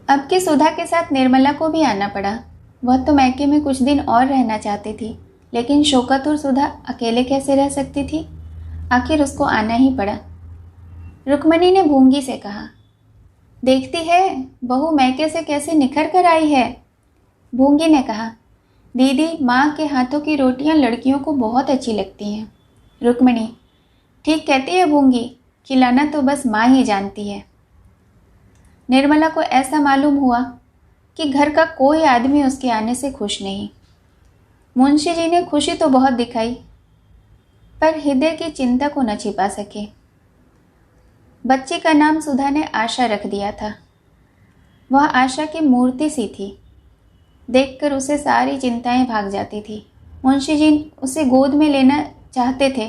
अब की सुधा के साथ निर्मला को भी आना पड़ा। वह तो मैके में कुछ दिन और रहना चाहती थी, लेकिन शौकत और सुधा अकेले कैसे रह सकती थी। आखिर उसको आना ही पड़ा। रुक्मणी ने भूंगी से कहा, देखती है बहू मैके से कैसे निखर कर आई है। भूंगी ने कहा, दीदी माँ के हाथों की रोटियां लड़कियों को बहुत अच्छी लगती हैं। रुक्मणी, ठीक कहती है भूंगी, खिलाना तो बस माँ ही जानती है। निर्मला को ऐसा मालूम हुआ कि घर का कोई आदमी उसके आने से खुश नहीं। मुंशी जी ने खुशी तो बहुत दिखाई, पर हृदय की चिंता को न छिपा सके। बच्ची का नाम सुधा ने आशा रख दिया था। वह आशा की मूर्ति सी थी। देखकर उसे सारी चिंताएं भाग जाती थी। मुंशी जी उसे गोद में लेना चाहते थे,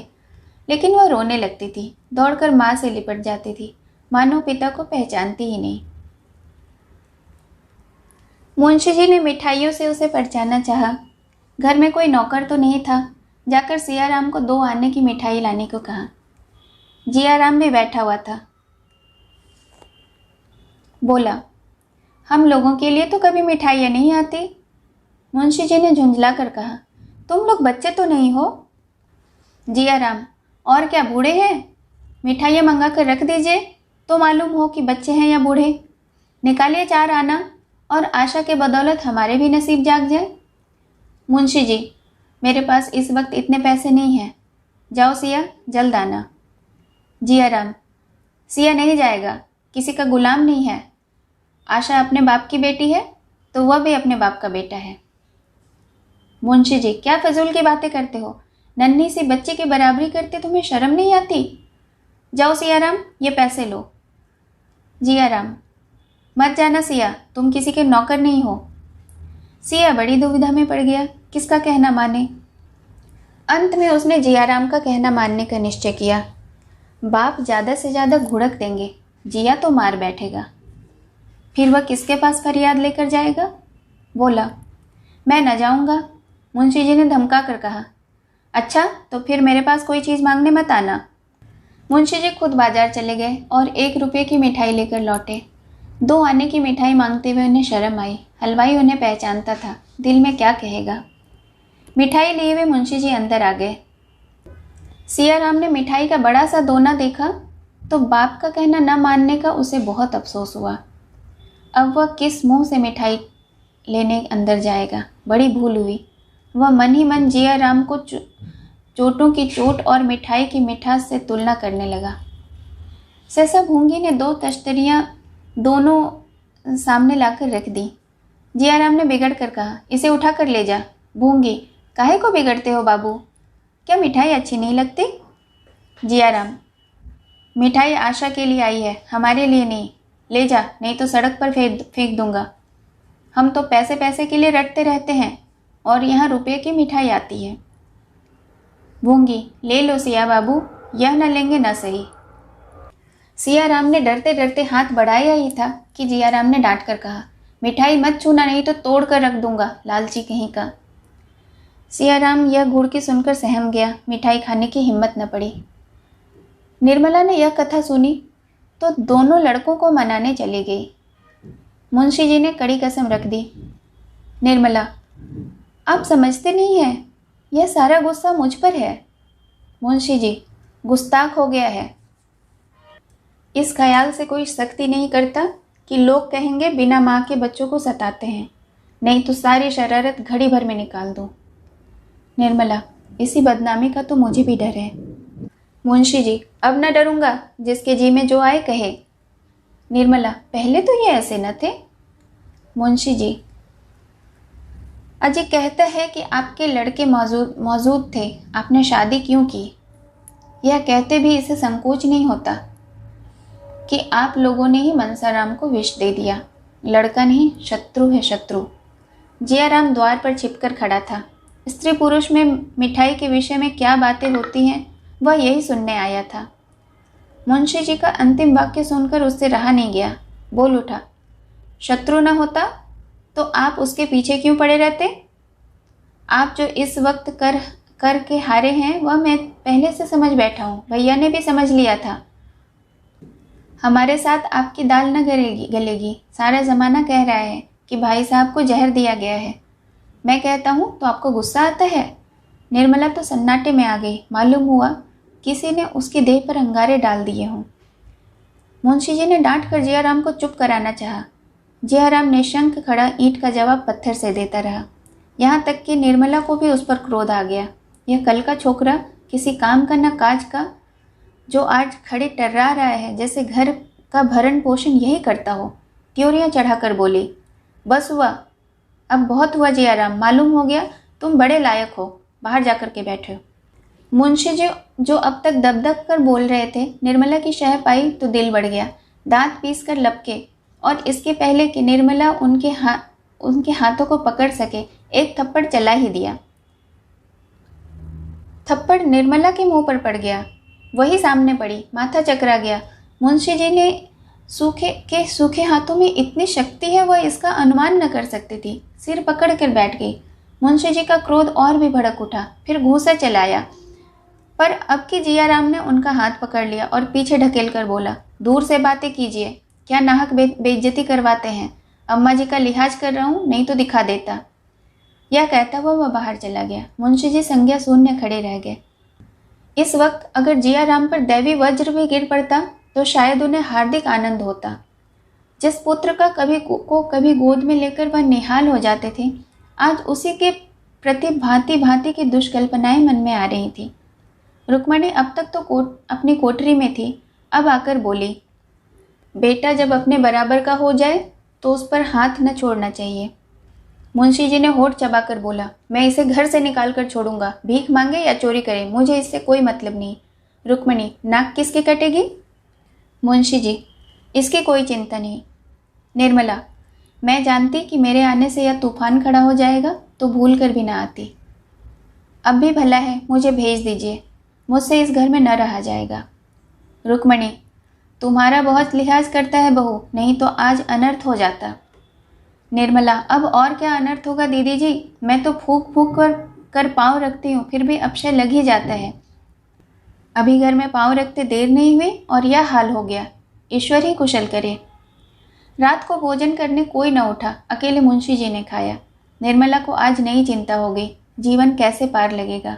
लेकिन वह रोने लगती थी, दौड़कर माँ से लिपट जाती थी, मानो पिता को पहचानती ही नहीं। मुंशी जी ने मिठाइयों से उसे परचाना चाहा। घर में कोई नौकर तो नहीं था। जाकर सियाराम को 2 आने की मिठाई लाने को कहा। जियाराम भी बैठा हुआ था। बोला, हम लोगों के लिए तो कभी मिठाइयाँ नहीं आती। मुंशी जी ने झुंझला कर कहा, तुम लोग बच्चे तो नहीं हो। जियाराम, और क्या बूढ़े हैं? मिठाइयाँ मंगा कर रख दीजिए, तो मालूम हो कि बच्चे हैं या बूढ़े। निकालिए 4 आना, और आशा के बदौलत हमारे भी नसीब जाग जाए। मुंशी जी, मेरे पास इस वक्त इतने पैसे नहीं हैं। जाओ सिया, जल्द आना। जियाराम, सिया नहीं जाएगा, किसी का गुलाम नहीं है। आशा अपने बाप की बेटी है, तो वह भी अपने बाप का बेटा है। मुंशी जी, क्या फजूल की बातें करते हो? नन्ही सी बच्ची की बराबरी करते तुम्हें शर्म नहीं आती? जाओ सियाराम, ये पैसे लो। जियाराम, मत जाना सिया, तुम किसी के नौकर नहीं हो। सिया बड़ी दुविधा में पड़ गया, किसका कहना माने। अंत में उसने जियाराम का कहना मानने का निश्चय किया। बाप ज़्यादा से ज़्यादा घुड़क देंगे, जिया तो मार बैठेगा। फिर वह किसके पास फरियाद लेकर जाएगा? बोला, मैं न जाऊंगा। मुंशी जी ने धमका कर कहा, अच्छा तो फिर मेरे पास कोई चीज़ मांगने मत आना। मुंशी जी खुद बाजार चले गए और 1 रुपये की मिठाई लेकर लौटे। 2 आने की मिठाई मांगते हुए उन्हें शर्म आई। हलवाई उन्हें पहचानता था, दिल में क्या कहेगा। मिठाई लिए हुए मुंशी जी अंदर आ गए। सियाराम ने मिठाई का बड़ा सा दोना देखा तो बाप का कहना न मानने का उसे बहुत अफसोस हुआ। अब वह किस मुंह से मिठाई लेने अंदर जाएगा? बड़ी भूल हुई। वह मन ही मन जियाराम को चोटों की चोट और मिठाई की मिठास से तुलना करने लगा। सहसा भूंगी ने 2 तश्तरियाँ दोनों सामने लाकर रख दी। जियाराम ने बिगड़ कर कहा, इसे उठा कर ले जा। भूंगी, काहे को बिगड़ते हो बाबू? क्या मिठाई अच्छी नहीं लगती? जियाराम, मिठाई आशा के लिए आई है, हमारे लिए नहीं। ले जा, नहीं तो सड़क पर फेंक दूंगा। हम तो पैसे पैसे के लिए रटते रहते हैं, और यहाँ रुपये की मिठाई आती है। भूंगी, ले लो सिया बाबू, यह न लेंगे न सही। सियाराम ने डरते डरते हाथ बढ़ाया ही था कि जियाराम ने डांट कर कहा, मिठाई मत छूना, नहीं तो तोड़ कर रख दूंगा, लालची कहीं का। सियाराम यह घुड़की सुनकर सहम गया। मिठाई खाने की हिम्मत न पड़ी। निर्मला ने यह कथा सुनी तो दोनों लड़कों को मनाने चली गई। मुंशी जी ने कड़ी कसम रख दी, निर्मला, आप समझते नहीं हैं, यह सारा गुस्सा मुझ पर है। मुंशी जी, गुस्ताख हो गया है। इस ख्याल से कोई सख्ती नहीं करता कि लोग कहेंगे बिना माँ के बच्चों को सताते हैं, नहीं तो सारी शरारत घड़ी भर में निकाल दूँ। निर्मला, इसी बदनामी का तो मुझे भी डर है। मुंशी जी, अब न डरूंगा, जिसके जी में जो आए कहे। निर्मला, पहले तो ये ऐसे न थे। मुंशी जी, अजय कहता है कि आपके लड़के मौजूद थे, आपने शादी क्यों की? यह कहते भी इसे संकोच नहीं होता कि आप लोगों ने ही मनसाराम को विष दे दिया। लड़का नहीं, शत्रु है शत्रु। जियाराम द्वार पर छिपकर खड़ा था। स्त्री पुरुष में मिठाई के विषय में क्या बातें होती हैं, वह यही सुनने आया था। मुंशी जी का अंतिम वाक्य सुनकर उससे रहा नहीं गया। बोल उठा, शत्रु न होता तो आप उसके पीछे क्यों पड़े रहते? आप जो इस वक्त कर के हारे हैं, वह मैं पहले से समझ बैठा हूँ। भैया ने भी समझ लिया था। हमारे साथ आपकी दाल न गलेगी। सारा ज़माना कह रहा है कि भाई साहब को जहर दिया गया है। मैं कहता हूँ तो आपको गुस्सा आता है। निर्मला तो सन्नाटे में आ गई। मालूम हुआ किसी ने उसकी देह पर अंगारे डाल दिए हों। मुंशी जी ने डांट कर जियाराम को चुप कराना चाहा। जियाराम निशंक खड़ा ईंट का जवाब पत्थर से देता रहा। यहाँ तक कि निर्मला को भी उस पर क्रोध आ गया। यह कल का छोकरा किसी काम का न काज का, जो आज खड़े टर्रा रहा है जैसे घर का भरण पोषण यही करता हो। त्योरियां चढ़ाकर बोली, बस हुआ, अब बहुत हुआ जियाराम। मालूम हो गया तुम बड़े लायक हो, बाहर जाकर के बैठो। मुंशी जी जो अब तक दबदब कर बोल रहे थे, निर्मला की शह पाई तो दिल बढ़ गया। दांत पीस कर लपके और इसके पहले कि निर्मला उनके हाथों को पकड़ सके, एक थप्पड़ चला ही दिया। थप्पड़ निर्मला के मुंह पर पड़ गया। वही सामने पड़ी। माथा चकरा गया। मुंशी जी ने सूखे हाथों में इतनी शक्ति है वह इसका अनुमान न कर सकती थी। सिर पकड़ कर बैठ गई। मुंशी जी का क्रोध और भी भड़क उठा। फिर घूंसा चलाया, पर अब की जियाराम ने उनका हाथ पकड़ लिया और पीछे ढकेल कर बोला, दूर से बातें कीजिए, क्या नाहक बेइज्जती करवाते हैं। अम्मा जी का लिहाज कर रहा हूँ, नहीं तो दिखा देता। यह कहता हुआ वह बाहर चला गया। मुंशी जी संज्ञा शून्य खड़े रह गए। इस वक्त अगर जियाराम पर दैवी वज्र भी गिर पड़ता तो शायद उन्हें हार्दिक आनंद होता। जिस पुत्र का कभी गोद में लेकर वह निहाल हो जाते थे, आज उसी के प्रति भांति भांति की दुष्कल्पनाएं मन में आ रही थी। रुक्मणी अब तक तो अपनी कोठरी में थी, अब आकर बोली, बेटा जब अपने बराबर का हो जाए तो उस पर हाथ न छोड़ना चाहिए। मुंशी जी ने होठ चबाकर बोला, मैं इसे घर से निकाल कर छोड़ूंगा, भीख मांगे या चोरी करे, मुझे इससे कोई मतलब नहीं। रुक्मणी, नाक किसकी कटेगी? मुंशी जी, इसकी कोई चिंता नहीं। निर्मला, मैं जानती कि मेरे आने से यह तूफान खड़ा हो जाएगा तो भूल कर भी ना आती। अब भी भला है, मुझे भेज दीजिए, मुझसे इस घर में न रहा जाएगा। रुक्मणी, तुम्हारा बहुत लिहाज करता है बहू, नहीं तो आज अनर्थ हो जाता। निर्मला, अब और क्या अनर्थ होगा दीदी जी, मैं तो फूक फूक कर पाँव रखती हूँ, फिर भी अपशय लग ही जाता है। अभी घर में पाँव रखते देर नहीं हुई और यह हाल हो गया। ईश्वर ही कुशल करे। रात को भोजन करने कोई न उठा, अकेले मुंशी जी ने खाया। निर्मला को आज नई चिंता हो गई, जीवन कैसे पार लगेगा।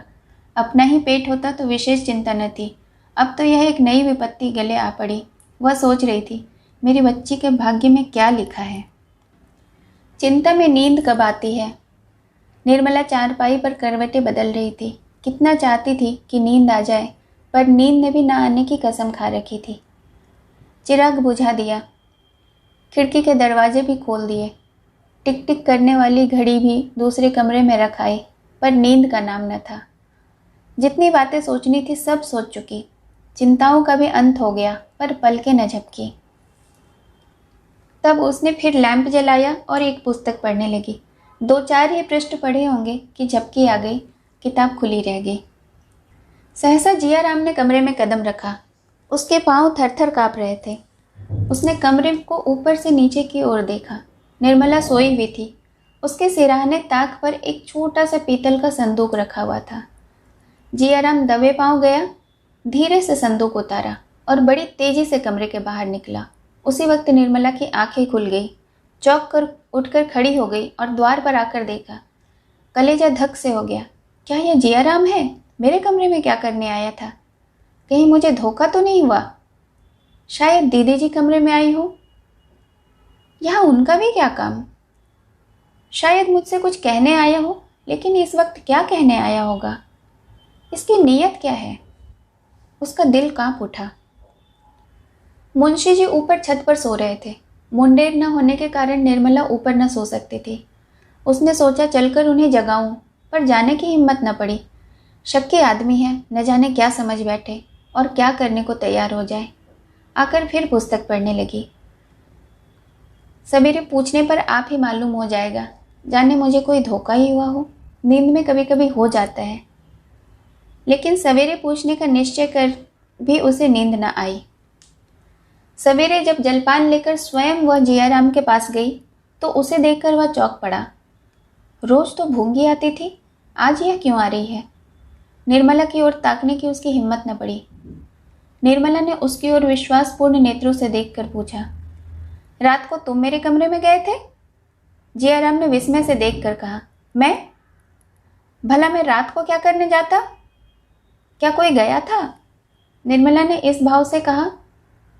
अपना ही पेट होता तो विशेष चिंता न थी, अब तो यह एक नई विपत्ति गले आ पड़ी। वह सोच रही थी, मेरी बच्ची के भाग्य में क्या लिखा है। चिंता में नींद कब आती है। निर्मला चारपाई पर करवटें बदल रही थी। कितना चाहती थी कि नींद आ जाए, पर नींद ने भी न आने की कसम खा रखी थी। चिराग बुझा दिया, खिड़की के दरवाजे भी खोल दिए, टिक टिक करने वाली घड़ी भी दूसरे कमरे में रख आई, पर नींद का नाम न था। जितनी बातें सोचनी थी सब सोच चुकी। चिंताओं का भी अंत हो गया, पर पलकें न झपकी। तब उसने फिर लैंप जलाया और एक पुस्तक पढ़ने लगी। 2-4 ही पृष्ठ पढ़े होंगे कि झपकी आ गई, किताब खुली रह गई। सहसा जियाराम ने कमरे में कदम रखा। उसके पांव थर-थर काँप रहे थे। उसने कमरे को ऊपर से नीचे की ओर देखा। निर्मला सोई हुई थी। उसके सिरहाने ताक पर एक छोटा सा पीतल का संदूक रखा हुआ था। जियाराम दबे पांव गया, धीरे से संदूक उतारा और बड़ी तेजी से कमरे के बाहर निकला। उसी वक्त निर्मला की आंखें खुल गई। चौंक कर उठकर खड़ी हो गई और द्वार पर आकर देखा। कलेजा धक से हो गया। क्या यह जियाराम है? मेरे कमरे में क्या करने आया था? कहीं मुझे धोखा तो नहीं हुआ? शायद दीदी जी कमरे में आई हो। यहाँ उनका भी क्या काम? शायद मुझसे कुछ कहने आया हो, लेकिन इस वक्त क्या कहने आया होगा? इसकी नीयत क्या है? उसका दिल कांप उठा। मुंशी जी ऊपर छत पर सो रहे थे। मुंडेर न होने के कारण निर्मला ऊपर न सो सकती थी। उसने सोचा चलकर उन्हें जगाऊं, पर जाने की हिम्मत न पड़ी। शक्की आदमी है, न जाने क्या समझ बैठे और क्या करने को तैयार हो जाए। आकर फिर पुस्तक पढ़ने लगी। सवेरे पूछने पर आप ही मालूम हो जाएगा, जाने मुझे कोई धोखा ही हुआ हो। नींद में कभी कभी हो जाता है। लेकिन सवेरे पूछने का निश्चय कर भी उसे नींद न आई। सवेरे जब जलपान लेकर स्वयं वह जियाराम के पास गई तो उसे देखकर वह चौंक पड़ा। रोज तो भूंगी आती थी, आज यह क्यों आ रही है? निर्मला की ओर ताकने की उसकी हिम्मत न पड़ी। निर्मला ने उसकी ओर विश्वासपूर्ण नेत्रों से देखकर पूछा, रात को तुम मेरे कमरे में गए थे? जियाराम ने विस्मय से देखकर कहा, मैं? भला मैं रात को क्या करने जाता? क्या कोई गया था? निर्मला ने इस भाव से कहा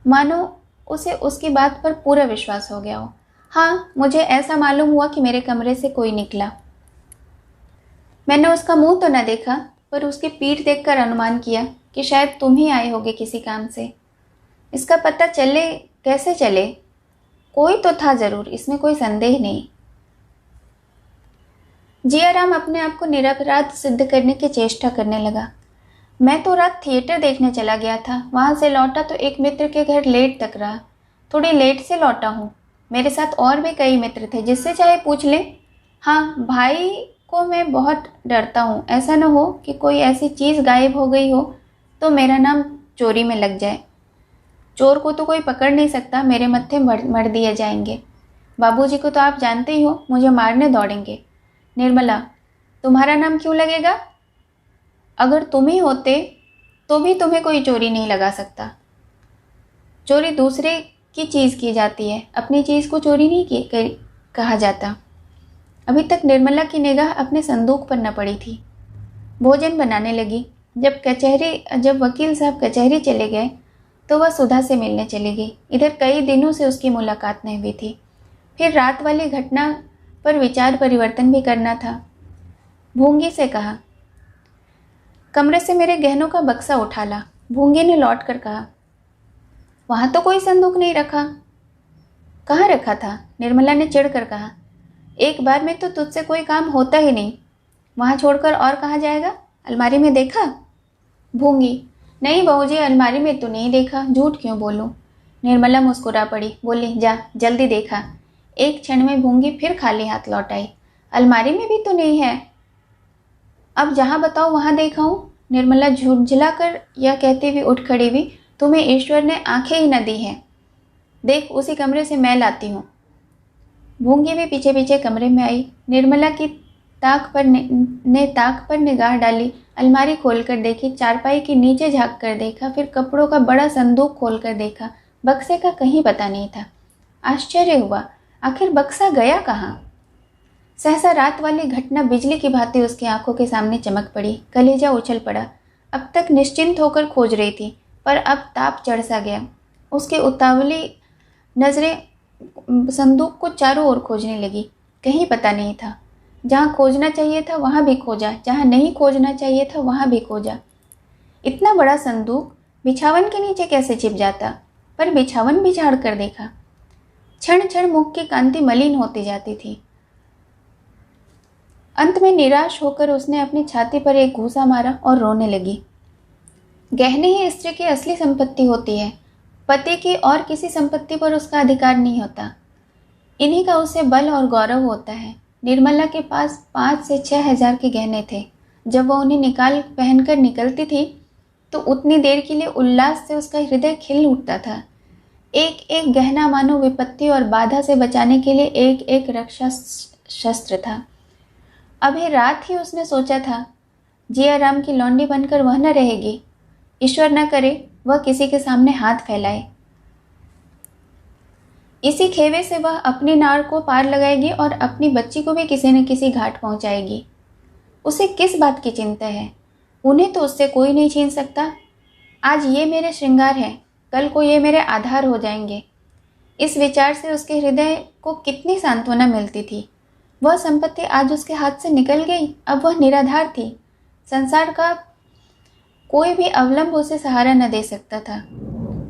मानो उसे उसकी बात पर पूरा विश्वास हो गया हो। हाँ, मुझे ऐसा मालूम हुआ कि मेरे कमरे से कोई निकला। मैंने उसका मुंह तो न देखा, पर उसकी पीठ देखकर अनुमान किया कि शायद तुम ही आए होगे किसी काम से। इसका पता चले कैसे चले? कोई तो था जरूर, इसमें कोई संदेह नहीं। जियाराम अपने आप को निरपराध सिद्ध करने की चेष्टा करने लगा। मैं तो रात थिएटर देखने चला गया था, वहां से लौटा तो एक मित्र के घर लेट तक रहा। थोड़ी लेट से लौटा हूँ। मेरे साथ और भी कई मित्र थे, जिससे चाहे पूछ लें। हाँ, भाई को मैं बहुत डरता हूँ, ऐसा न हो कि कोई ऐसी चीज़ गायब हो गई हो तो मेरा नाम चोरी में लग जाए। चोर को तो कोई पकड़ नहीं सकता, मेरे मत्थे मर दिए जाएंगे। बाबूजी को तो आप जानते ही हो, मुझे मारने दौड़ेंगे। निर्मला, तुम्हारा नाम क्यों लगेगा? अगर तुम ही होते तो भी तुम्हें कोई चोरी नहीं लगा सकता। चोरी दूसरे की चीज़ की जाती है, अपनी चीज़ को चोरी नहीं कहा जाता। अभी तक निर्मला की निगाह अपने संदूक पर न पड़ी थी। भोजन बनाने लगी। जब वकील साहब कचहरी चले गए तो वह सुधा से मिलने चली गई। इधर कई दिनों से उसकी मुलाकात नहीं हुई थी। फिर रात वाली घटना पर विचार परिवर्तन भी करना था। भूंगी से कहा, कमरे से मेरे गहनों का बक्सा उठा ला। भूंगी ने लौट कर कहा, वहां तो कोई संदूक नहीं रखा। कहाँ रखा था? निर्मला ने चिढ़कर कहा, एक बार में तो तुझसे कोई काम होता ही नहीं, वहां छोड़कर और कहाँ जाएगा? अलमारी में देखा? भूंगी, नहीं बहूजी, अलमारी में तो नहीं देखा, झूठ क्यों बोलूं? निर्मला मुस्कुरा पड़ी, बोली, जा जल्दी देखा। एक क्षण में भूंगी फिर खाली हाथ लौट आई। अलमारी में भी तो नहीं है। अब जहां बताओ वहां देखा हूं। निर्मला झुंझला कर यह कहती हुई उठ खड़ी हुई, तुम्हें ईश्वर ने आंखें ही न दी हैं। देख, उसी कमरे से मैं लाती हूँ। भूंगी भी पीछे पीछे कमरे में आई। निर्मला की ताक पर निगाह डाली, अलमारी खोलकर देखी, चारपाई के नीचे झांक कर देखा, फिर कपड़ों का बड़ा संदूक खोलकर देखा। बक्से का कहीं पता नहीं था। आश्चर्य हुआ, आखिर बक्सा गया कहाँ? सहसा रात वाली घटना बिजली की भांति उसकी आंखों के सामने चमक पड़ी। कलेजा उछल पड़ा। अब तक निश्चिंत होकर खोज रही थी, पर अब ताप चढ़ सा गया। उसकी उतावली नजरें संदूक को चारों ओर खोजने लगी। कहीं पता नहीं था। जहाँ खोजना चाहिए था वहाँ भी खोजा, जहाँ नहीं खोजना चाहिए था वहाँ भी खोजा। इतना बड़ा संदूक बिछावन के नीचे कैसे छिप जाता? पर बिछावन भी झाड़ कर देखा। क्षण क्षण मुख की कांति मलिन होती जाती थी। अंत में निराश होकर उसने अपनी छाती पर एक घूंसा मारा और रोने लगी। गहने ही स्त्री की असली संपत्ति होती है। पति की और किसी संपत्ति पर उसका अधिकार नहीं होता। इन्हीं का उसे बल और गौरव होता है। निर्मला के पास 5 से 6 हजार के गहने थे। जब वह उन्हें निकाल पहनकर निकलती थी तो उतनी देर के लिए उल्लास से उसका हृदय खिल उठता था। एक एक गहना मानो विपत्ति और बाधा से बचाने के लिए एक एक रक्षा शस्त्र था। अभी रात ही उसने सोचा था, जियाराम की लौंडी बनकर वह न रहेगी। ईश्वर न करे वह किसी के सामने हाथ फैलाए। इसी खेवे से वह अपनी नार को पार लगाएगी और अपनी बच्ची को भी किसी न किसी घाट पहुंचाएगी। उसे किस बात की चिंता है? उन्हें तो उससे कोई नहीं छीन सकता। आज ये मेरे श्रृंगार हैं, कल को ये मेरे आधार हो जाएंगे। इस विचार से उसके हृदय को कितनी सांत्वना मिलती थी। वह संपत्ति आज उसके हाथ से निकल गई। अब वह निराधार थी। संसार का कोई भी अवलंब उसे सहारा न दे सकता था।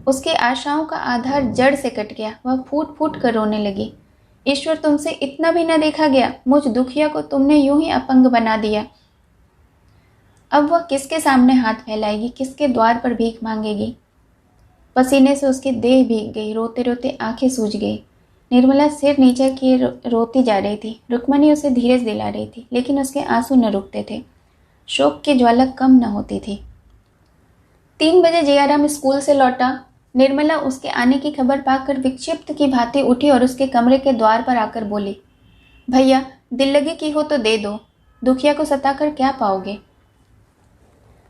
उसकी आशाओं का आधार जड़ से कट गया। वह फूट फूट कर रोने लगी। ईश्वर, तुमसे इतना भी न देखा गया? मुझ दुखिया को तुमने यूं ही अपंग बना दिया। अब वह किसके सामने हाथ फैलाएगी? किसके द्वार पर भीख मांगेगी? पसीने से उसकी देह भीग गई। रोते रोते आंखें सूज गई। निर्मला सिर नीचे किए रोती जा रही थी। रुक्मणी उसे धीरज दिला रही थी, लेकिन उसके आंसू न रुकते थे। शोक की ज्वाला कम न होती थी। 3 बजे जियाराम स्कूल से लौटा। निर्मला उसके आने की खबर पाकर विक्षिप्त की भांति उठी और उसके कमरे के द्वार पर आकर बोली, भैया, दिल लगी की हो तो दे दो, दुखिया को सताकर क्या पाओगे?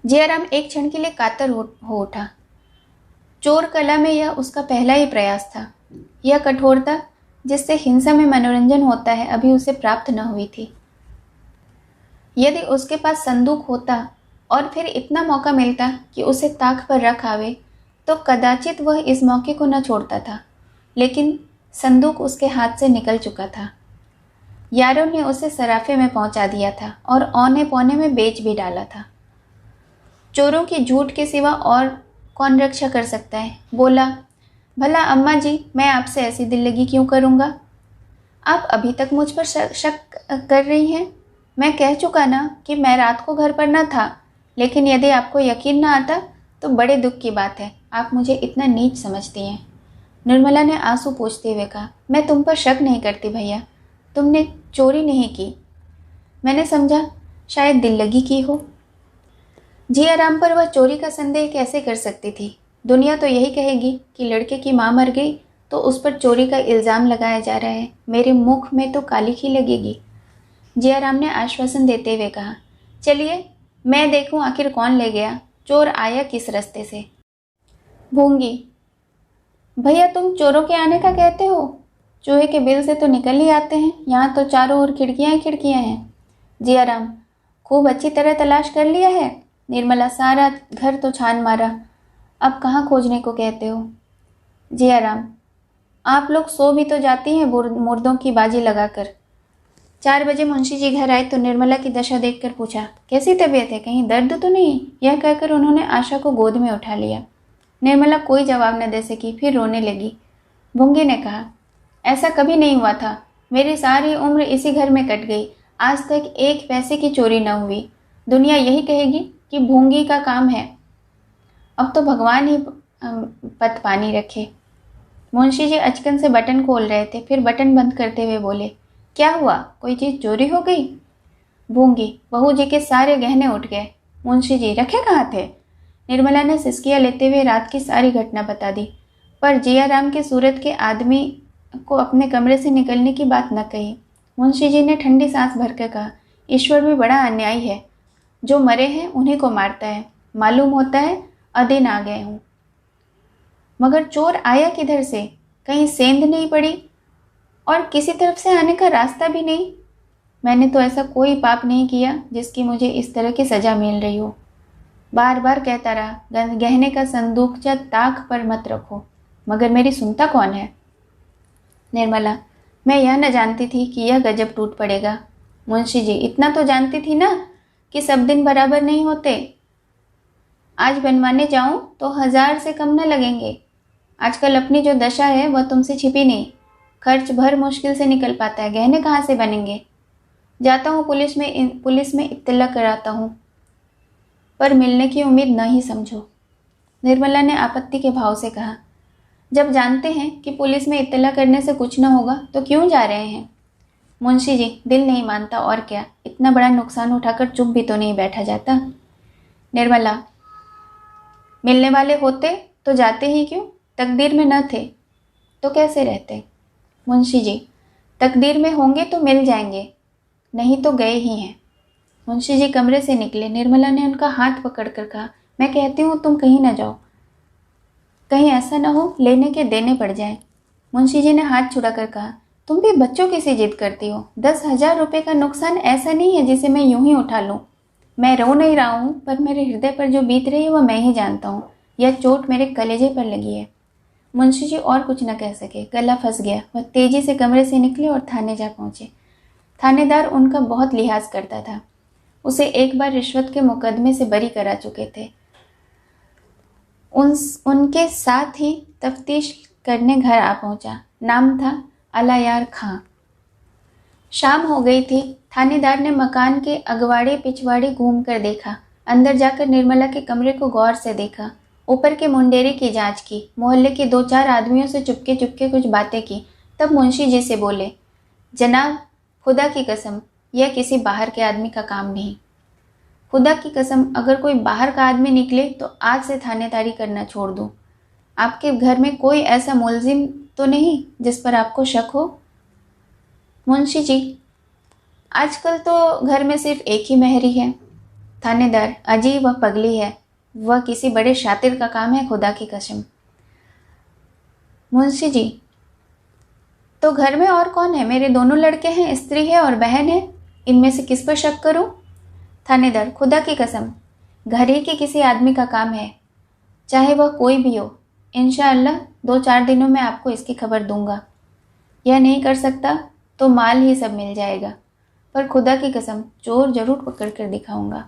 जियाराम एक क्षण के लिए कातर हो उठा। चोर कला में यह उसका पहला ही प्रयास था। यह कठोरता जिससे हिंसा में मनोरंजन होता है अभी उसे प्राप्त न हुई थी। यदि उसके पास संदूक होता और फिर इतना मौका मिलता कि उसे ताक पर रख आवे तो कदाचित वह इस मौके को न छोड़ता था, लेकिन संदूक उसके हाथ से निकल चुका था। यारों ने उसे सराफे में पहुंचा दिया था और औने पौने में बेच भी डाला था। चोरों की झूठ के सिवा और कौन रक्षा कर सकता है? बोला, भला अम्मा जी, मैं आपसे ऐसी दिल लगी क्यों करूँगा? आप अभी तक मुझ पर शक कर रही हैं। मैं कह चुका ना कि मैं रात को घर पर न था, लेकिन यदि आपको यकीन न आता तो बड़े दुख की बात है, आप मुझे इतना नीच समझती हैं। निर्मला ने आंसू पोंछते हुए कहा, मैं तुम पर शक नहीं करती भैया, तुमने चोरी नहीं की। मैंने समझा शायद दिल लगी की हो। जिया राम पर वह चोरी का संदेह कैसे कर सकती थी? दुनिया तो यही कहेगी कि लड़के की माँ मर गई तो उस पर चोरी का इल्ज़ाम लगाया जा रहा है। मेरे मुख में तो काली ही लगेगी। जिया राम ने आश्वासन देते हुए कहा, चलिए मैं देखूं आखिर कौन ले गया, चोर आया किस रास्ते से। भूंगी, भैया तुम चोरों के आने का कहते हो? चूहे के बिल से तो निकल ही आते हैं, यहाँ तो चारों ओर खिड़कियाँ ही खिड़कियाँ हैं। जिया राम, खूब अच्छी तरह तलाश कर लिया है? निर्मला, सारा घर तो छान मारा, अब कहाँ खोजने को कहते हो? जिया राम, आप लोग सो भी तो जाती हैं मुर्दों की बाजी लगाकर। 4 बजे मुंशी जी घर आए तो निर्मला की दशा देखकर पूछा, कैसी तबीयत है, कहीं दर्द तो नहीं? यह कहकर उन्होंने आशा को गोद में उठा लिया। निर्मला कोई जवाब न दे सकी, फिर रोने लगी। भूंगी ने कहा, ऐसा कभी नहीं हुआ था, मेरी सारी उम्र इसी घर में कट गई, आज तक 1 पैसे की चोरी न हुई। दुनिया यही कहेगी कि भूंगी का काम है। अब तो भगवान ही पत पानी रखे। मुंशी जी अचकन से बटन खोल रहे थे, फिर बटन बंद करते हुए बोले, क्या हुआ, कोई चीज़ चोरी हो गई? भूंगी, बहू जी के सारे गहने उठ गए। मुंशी जी, रखे कहाँ थे? निर्मला ने सिसकियाँ लेते हुए रात की सारी घटना बता दी, पर जिया राम के सूरत के आदमी को अपने कमरे से निकलने की बात न कही। मुंशी जी ने ठंडी सांस भरकर कहा, ईश्वर भी बड़ा अन्यायी है, जो मरे हैं उन्हीं को मारता है। मालूम होता है अदिन आ गए हूँ। मगर चोर आया किधर से? कहीं सेंध नहीं पड़ी और किसी तरफ से आने का रास्ता भी नहीं। मैंने तो ऐसा कोई पाप नहीं किया जिसकी मुझे इस तरह की सज़ा मिल रही हो। बार बार कहता रहा, गहने का संदूकचा ताक पर मत रखो, मगर मेरी सुनता कौन है? निर्मला, मैं यह न जानती थी कि यह गजब टूट पड़ेगा। मुंशी जी, इतना तो जानती थी ना कि सब दिन बराबर नहीं होते। आज बनवाने जाऊं तो 1000 से कम न लगेंगे। आजकल अपनी जो दशा है वह तुमसे छिपी नहीं, खर्च भर मुश्किल से निकल पाता है, गहने कहाँ से बनेंगे? जाता हूँ पुलिस में इत्तला कराता हूँ, पर मिलने की उम्मीद न ही समझो। निर्मला ने आपत्ति के भाव से कहा, जब जानते हैं कि पुलिस में इत्तला करने से कुछ न होगा तो क्यों जा रहे हैं? मुंशी जी, दिल नहीं मानता और क्या, इतना बड़ा नुकसान उठाकर चुप भी तो नहीं बैठा जाता। निर्मला, मिलने वाले होते तो जाते ही क्यों? तकदीर में न थे तो कैसे रहते? मुंशी जी, तकदीर में होंगे तो मिल जाएंगे, नहीं तो गए ही हैं। मुंशी जी कमरे से निकले। निर्मला ने उनका हाथ पकड़कर कहा, मैं कहती हूँ तुम कहीं न जाओ, कहीं ऐसा न हो लेने के देने पड़ जाए। मुंशी जी ने हाथ छुड़ाकर कहा, तुम भी बच्चों की सी जिद करती हो। 10,000 रुपये का नुकसान ऐसा नहीं है जिसे मैं यूं ही उठा लूं। मैं रो नहीं रहा हूँ, पर मेरे हृदय पर जो बीत रही है वह मैं ही जानता हूँ। यह चोट मेरे कलेजे पर लगी है। मुंशी जी और कुछ न कह सके, गला फंस गया। वह तेजी से कमरे से निकले और थाने जा पहुंचे। थानेदार उनका बहुत लिहाज करता था, उसे एक बार रिश्वत के मुकदमे से बरी करा चुके थे। उनके साथ ही तफ्तीश करने घर आ पहुंचा। नाम था अलायार खां। शाम हो गई थी। थानेदार ने मकान के अगवाड़े पिछवाड़े घूम कर देखा। अंदर जाकर निर्मला के कमरे को गौर से देखा। ऊपर के मुंडेरे की जांच की। मोहल्ले के 2-4 आदमियों से चुपके चुपके कुछ बातें की। तब मुंशी जी से बोले, जनाब, खुदा की कसम, यह किसी बाहर के आदमी का काम नहीं। खुदा की कसम, अगर कोई बाहर का आदमी निकले तो आज से थानेदारी करना छोड़ दूं। आपके घर में कोई ऐसा मुलजिम तो नहीं जिस पर आपको शक हो? मुंशी जी, आजकल तो घर में सिर्फ एक ही मेहरी है। थानेदार, अजी वह पगली है, वह किसी बड़े शातिर का काम है, खुदा की कसम। मुंशी जी, तो घर में और कौन है? मेरे दोनों लड़के हैं, स्त्री है और बहन है, इनमें से किस पर शक करूं? थानेदार, खुदा की कसम, घर ही के किसी आदमी का काम है, चाहे वह कोई भी हो। इंशाअल्लाह 2-4 दिनों में आपको इसकी खबर दूंगा। यह नहीं कर सकता तो माल ही सब मिल जाएगा, पर खुदा की कसम चोर जरूर पकड़ कर दिखाऊंगा।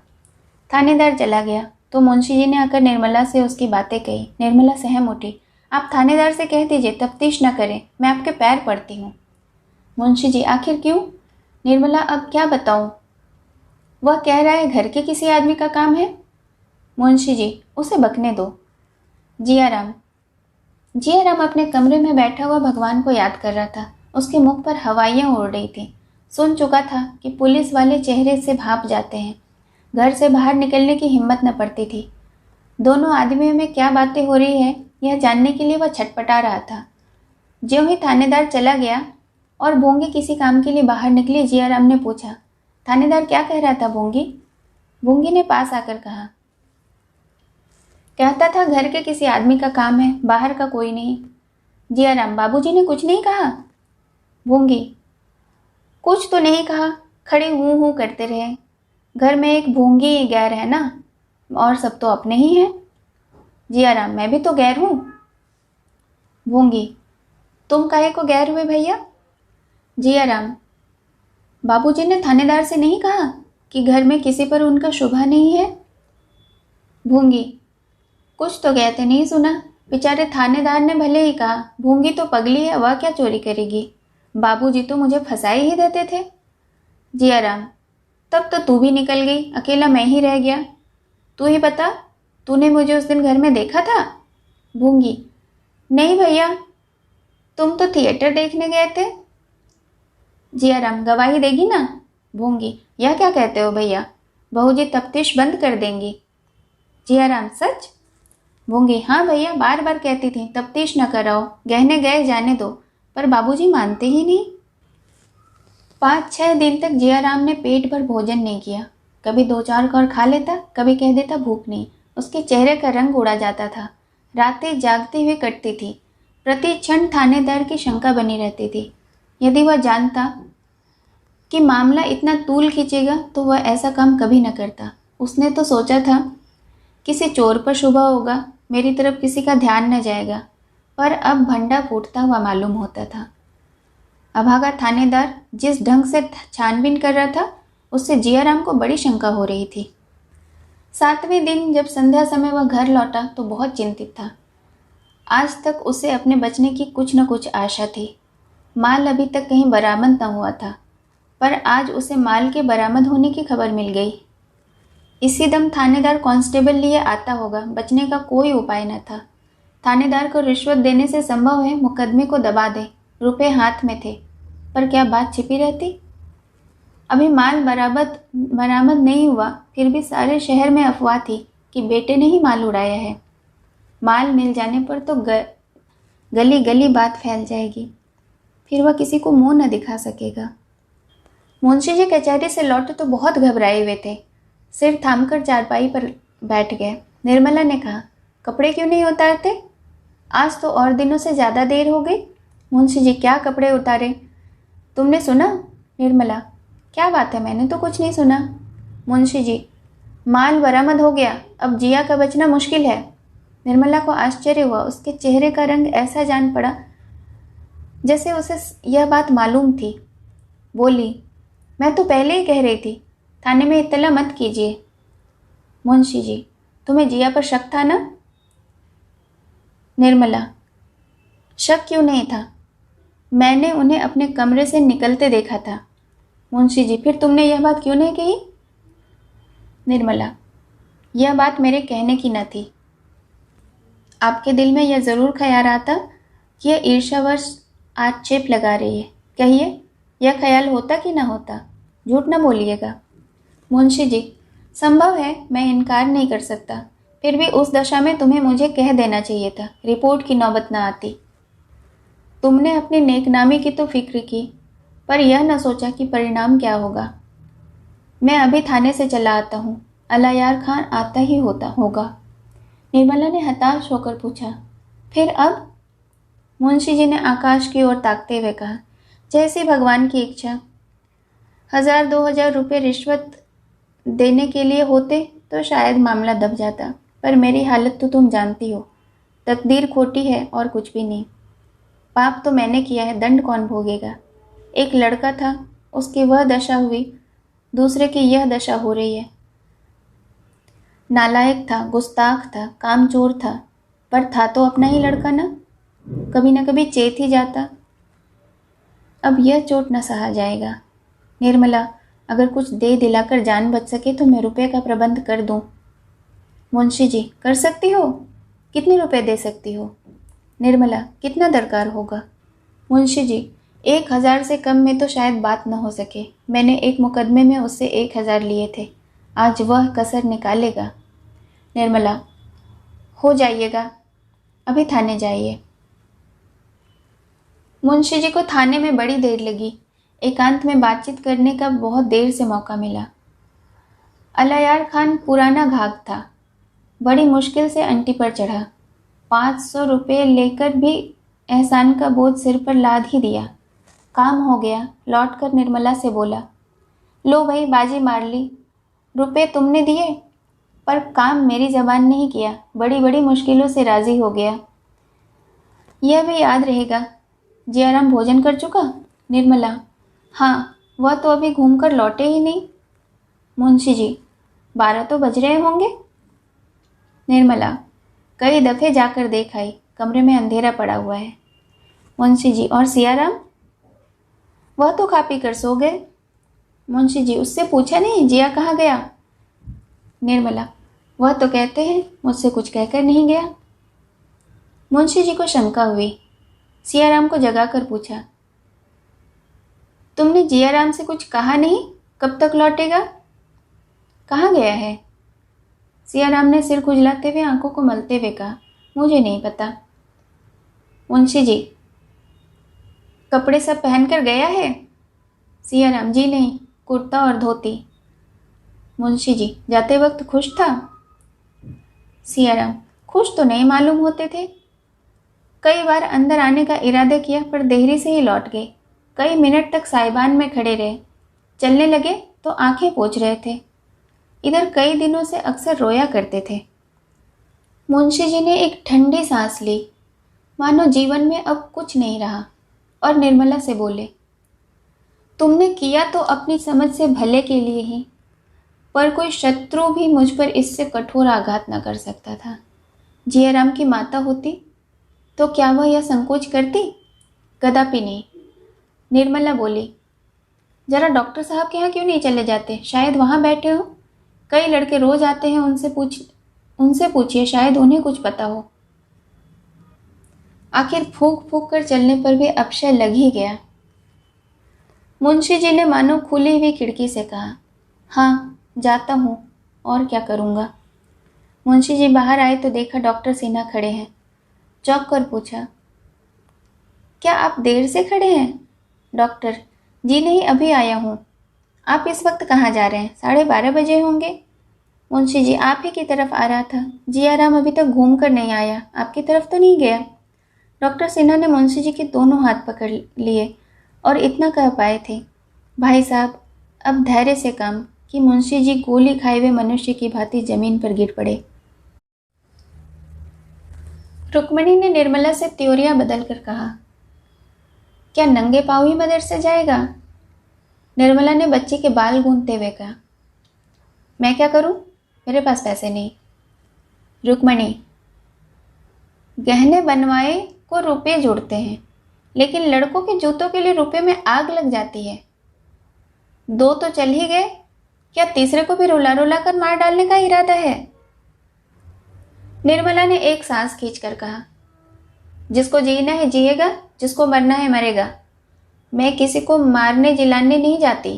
थानेदार चला गया तो मुंशी जी ने आकर निर्मला से उसकी बातें कही। निर्मला सहम उठी। आप थानेदार से कह दीजिए तफ्तीश न करें, मैं आपके पैर पड़ती हूँ। मुंशी जी, आखिर क्यों? निर्मला, अब क्या बताऊं? वह कह रहा है घर के किसी आदमी का काम है। मुंशी जी, उसे बकने दो। जियाराम अपने कमरे में बैठा हुआ भगवान को याद कर रहा था। उसके मुख पर हवाइयाँ उड़ रही थीं। सुन चुका था कि पुलिस वाले चेहरे से भाप जाते हैं। घर से बाहर निकलने की हिम्मत न पड़ती थी। दोनों आदमियों में क्या बातें हो रही है, यह जानने के लिए वह छटपटा रहा था। ज्यों ही थानेदार चला गया और भोंगी किसी काम के लिए बाहर निकली, जियाराम ने पूछा, थानेदार क्या कह रहा था भोंगी? भोंगी ने पास आकर कहा, कहता था घर के किसी आदमी का काम है, बाहर का कोई नहीं। जियाराम, बाबूजी ने कुछ नहीं कहा? भोंगी, कुछ तो नहीं कहा, खड़े हूँ करते रहे। घर में एक भोंगी गैर है ना, और सब तो अपने ही हैं। जियाराम, मैं भी तो गैर हूँ। भोंगी, तुम काहे को गैर हुए भैया? जियाराम, बाबूजी ने थानेदार से नहीं कहा कि घर में किसी पर उनका शुभा नहीं है? भूंगी, कुछ तो कहते नहीं सुना। बेचारे थानेदार ने भले ही कहा, भूंगी तो पगली है, वह क्या चोरी करेगी, बाबूजी तो मुझे फंसाई ही देते थे। जियाराम, तब तो तू भी निकल गई, अकेला मैं ही रह गया। तू ही बता, तूने मुझे उस दिन घर में देखा था? भूंगी, नहीं भैया, तुम तो थिएटर देखने गए थे। जियाराम, गवाही देगी ना? भूंगी, यह क्या कहते हो भैया, बहू जी तफ्तीश बंद कर देंगी। जियाराम, सच? भूंगी, हाँ भैया, बार बार कहती थी तफ्तीश न कराओ, गहने गए जाने दो, पर बाबूजी मानते ही नहीं। 5-6 दिन तक जियाराम ने पेट भर भोजन नहीं किया। कभी 2-4 कौर खा लेता, कभी कह देता भूख नहीं। उसके चेहरे का रंग उड़ा जाता था। रातें जागते हुए कटती थी। प्रति क्षण थानेदार की शंका बनी रहती थी। यदि वह जानता कि मामला इतना तूल खींचेगा तो वह ऐसा काम कभी न करता। उसने तो सोचा था किसी चोर पर शुबा होगा, मेरी तरफ किसी का ध्यान न जाएगा, पर अब भंडा फूटता हुआ मालूम होता था। अभागा थानेदार जिस ढंग से छानबीन कर रहा था, उससे जियाराम को बड़ी शंका हो रही थी। 7वें दिन जब संध्या समय वह घर लौटा तो बहुत चिंतित था। आज तक उसे अपने बचने की कुछ न कुछ आशा थी। माल अभी तक कहीं बरामद न हुआ था, पर आज उसे माल के बरामद होने की खबर मिल गई। इसी दम थानेदार कांस्टेबल लिए आता होगा, बचने का कोई उपाय न था। थानेदार को रिश्वत देने से संभव है मुकदमे को दबा दे, रुपए हाथ में थे, पर क्या बात छिपी रहती? अभी माल बरामद नहीं हुआ, फिर भी सारे शहर में अफवाह थी कि बेटे ने ही माल उड़ाया है। माल मिल जाने पर तो गली गली बात फैल जाएगी, फिर वह किसी को मुंह न दिखा सकेगा। मुंशी जी कचहरी से लौटे तो बहुत घबराए हुए थे। सिर थामकर चारपाई पर बैठ गए। निर्मला ने कहा, कपड़े क्यों नहीं उतारते? आज तो और दिनों से ज़्यादा देर हो गई। मुंशी जी, क्या कपड़े उतारे? तुमने सुना? निर्मला, क्या बात है, मैंने तो कुछ नहीं सुना। मुंशी जी, माल बरामद हो गया, अब जिया का बचना मुश्किल है। निर्मला को आश्चर्य हुआ। उसके चेहरे का रंग ऐसा जान पड़ा जैसे उसे यह बात मालूम थी। बोली, मैं तो पहले ही कह रही थी, थाने में इत्तला मत कीजिए। मुंशी जी, तुम्हें जिया पर शक था ना? निर्मला, शक क्यों नहीं था, मैंने उन्हें अपने कमरे से निकलते देखा था। मुंशी जी, फिर तुमने यह बात क्यों नहीं कही? निर्मला, यह बात मेरे कहने की न थी। आपके दिल में यह ज़रूर ख्याल आता कि यह ईर्ष्यावश आक्षेप लगा रही है। कहिए, यह ख्याल होता कि ना होता? झूठ न बोलिएगा। मुंशी जी, संभव है, मैं इनकार नहीं कर सकता, फिर भी उस दशा में तुम्हें मुझे कह देना चाहिए था, रिपोर्ट की नौबत न आती। तुमने अपनी नेकनामी की तो फिक्र की, पर यह न सोचा कि परिणाम क्या होगा। मैं अभी थाने से चला आता हूँ, अलायार खान आता ही होगा। निर्मला ने हताश होकर पूछा, फिर अब? मुंशी जी ने आकाश की ओर ताकते हुए कहा, जैसी भगवान की इच्छा। 1000-2000 रुपये रिश्वत देने के लिए होते तो शायद मामला दब जाता, पर मेरी हालत तो तुम जानती हो। तकदीर खोटी है और कुछ भी नहीं। पाप तो मैंने किया है, दंड कौन भोगेगा। एक लड़का था, उसकी वह दशा हुई, दूसरे की यह दशा हो रही है। नालायक था, गुस्ताख था, कामचोर था, पर था तो अपना ही लड़का ना। कभी न कभी चेत ही जाता। अब यह चोट न सहा जाएगा। निर्मला, अगर कुछ दे दिलाकर जान बच सके तो मैं रुपये का प्रबंध कर दूं। मुंशी जी, कर सकती हो? कितने रुपए दे सकती हो? निर्मला, कितना दरकार होगा? मुंशी जी, 1000 से कम में तो शायद बात न हो सके। मैंने एक मुकदमे में उससे 1000 लिए थे, आज वह कसर निकालेगा। निर्मला, हो जाइएगा, अभी थाने जाइए। मुंशी जी को थाने में बड़ी देर लगी। एकांत में बातचीत करने का बहुत देर से मौका मिला। अलायार खान पुराना घाघ था, बड़ी मुश्किल से अंटी पर चढ़ा। 500 रुपये लेकर भी एहसान का बोझ सिर पर लाद ही दिया। काम हो गया। लौटकर निर्मला से बोला, लो भाई, बाजी मार ली। रुपए तुमने दिए, पर काम मेरी जबान नहीं किया। बड़ी बड़ी मुश्किलों से राजी हो गया। यह भी याद रहेगा। जियाराम भोजन कर चुका? निर्मला, हाँ, वह तो अभी घूमकर लौटे ही नहीं। मुंशी जी, 12 तो बज रहे होंगे। निर्मला, कई दफे जाकर देख आई, कमरे में अंधेरा पड़ा हुआ है। मुंशी जी, और सियाराम? वह तो खा पी कर सो गए। मुंशी जी, उससे पूछा नहीं जिया कहाँ गया? निर्मला, वह तो कहते हैं मुझसे कुछ कहकर नहीं गया। मुंशी जी को शंका हुई। सियाराम को जगाकर पूछा, तुमने जियाराम से कुछ कहा नहीं? कब तक लौटेगा? कहाँ गया है? सियाराम ने सिर खुजलाते हुए आंखों को मलते हुए कहा, मुझे नहीं पता। मुंशी जी, कपड़े सब पहनकर गया है? सियाराम, जी नहीं, कुर्ता और धोती। मुंशी जी, जाते वक्त खुश था? सियाराम, खुश तो नहीं मालूम होते थे। कई बार अंदर आने का इरादा किया, पर देहरी से ही लौट गए। कई मिनट तक साइबान में खड़े रहे। चलने लगे तो आंखें पोंछ रहे थे। इधर कई दिनों से अक्सर रोया करते थे। मुंशी जी ने एक ठंडी सांस ली, मानो जीवन में अब कुछ नहीं रहा, और निर्मला से बोले, तुमने किया तो अपनी समझ से भले के लिए ही, पर कोई शत्रु भी मुझ पर इससे कठोर आघात न कर सकता था। जियाराम की माता होती तो क्या वह यह संकोच करती? कदापि नहीं। निर्मला बोली, जरा डॉक्टर साहब के यहाँ क्यों नहीं चले जाते? शायद वहाँ बैठे हो। कई लड़के रोज आते हैं, उनसे पूछिए, शायद उन्हें कुछ पता हो। आखिर फूंक फूंक कर चलने पर भी अपशय लग ही गया। मुंशी जी ने मानो खुली हुई खिड़की से कहा, हाँ, जाता हूँ, और क्या करूँगा। मुंशी जी बाहर आए तो देखा डॉक्टर सिन्हा खड़े हैं। चौंक कर पूछा, क्या आप देर से खड़े हैं? डॉक्टर, जी नहीं, अभी आया हूँ। आप इस वक्त कहाँ जा रहे हैं? 12:30 बजे होंगे। मुंशी जी, आप ही की तरफ आ रहा था। जियाराम अभी तक घूम कर नहीं आया, आपकी तरफ तो नहीं गया। डॉक्टर सिन्हा ने मुंशी जी के दोनों हाथ पकड़ लिए और इतना कह पाए थे, भाई साहब, अब धैर्य से काम, कि मुंशी जी गोली खाए हुए मनुष्य की भांति जमीन पर गिर पड़े। रुक्मणी ने निर्मला से त्योरिया बदल कर कहा, क्या नंगे पांव ही मदरसे जाएगा? निर्मला ने बच्चे के बाल गूंथते हुए कहा, मैं क्या करूं, मेरे पास पैसे नहीं। रुक्मणी, गहने बनवाए को रुपए जुड़ते हैं, लेकिन लड़कों के जूतों के लिए रुपए में आग लग जाती है। 2 तो चल ही गए, क्या तीसरे को भी रुला रुला कर मार डालने का इरादा है? निर्मला ने एक सांस खींचकर कहा, जिसको जीना है जिएगा, जिसको मरना है मरेगा। मैं किसी को मारने जिलाने नहीं जाती।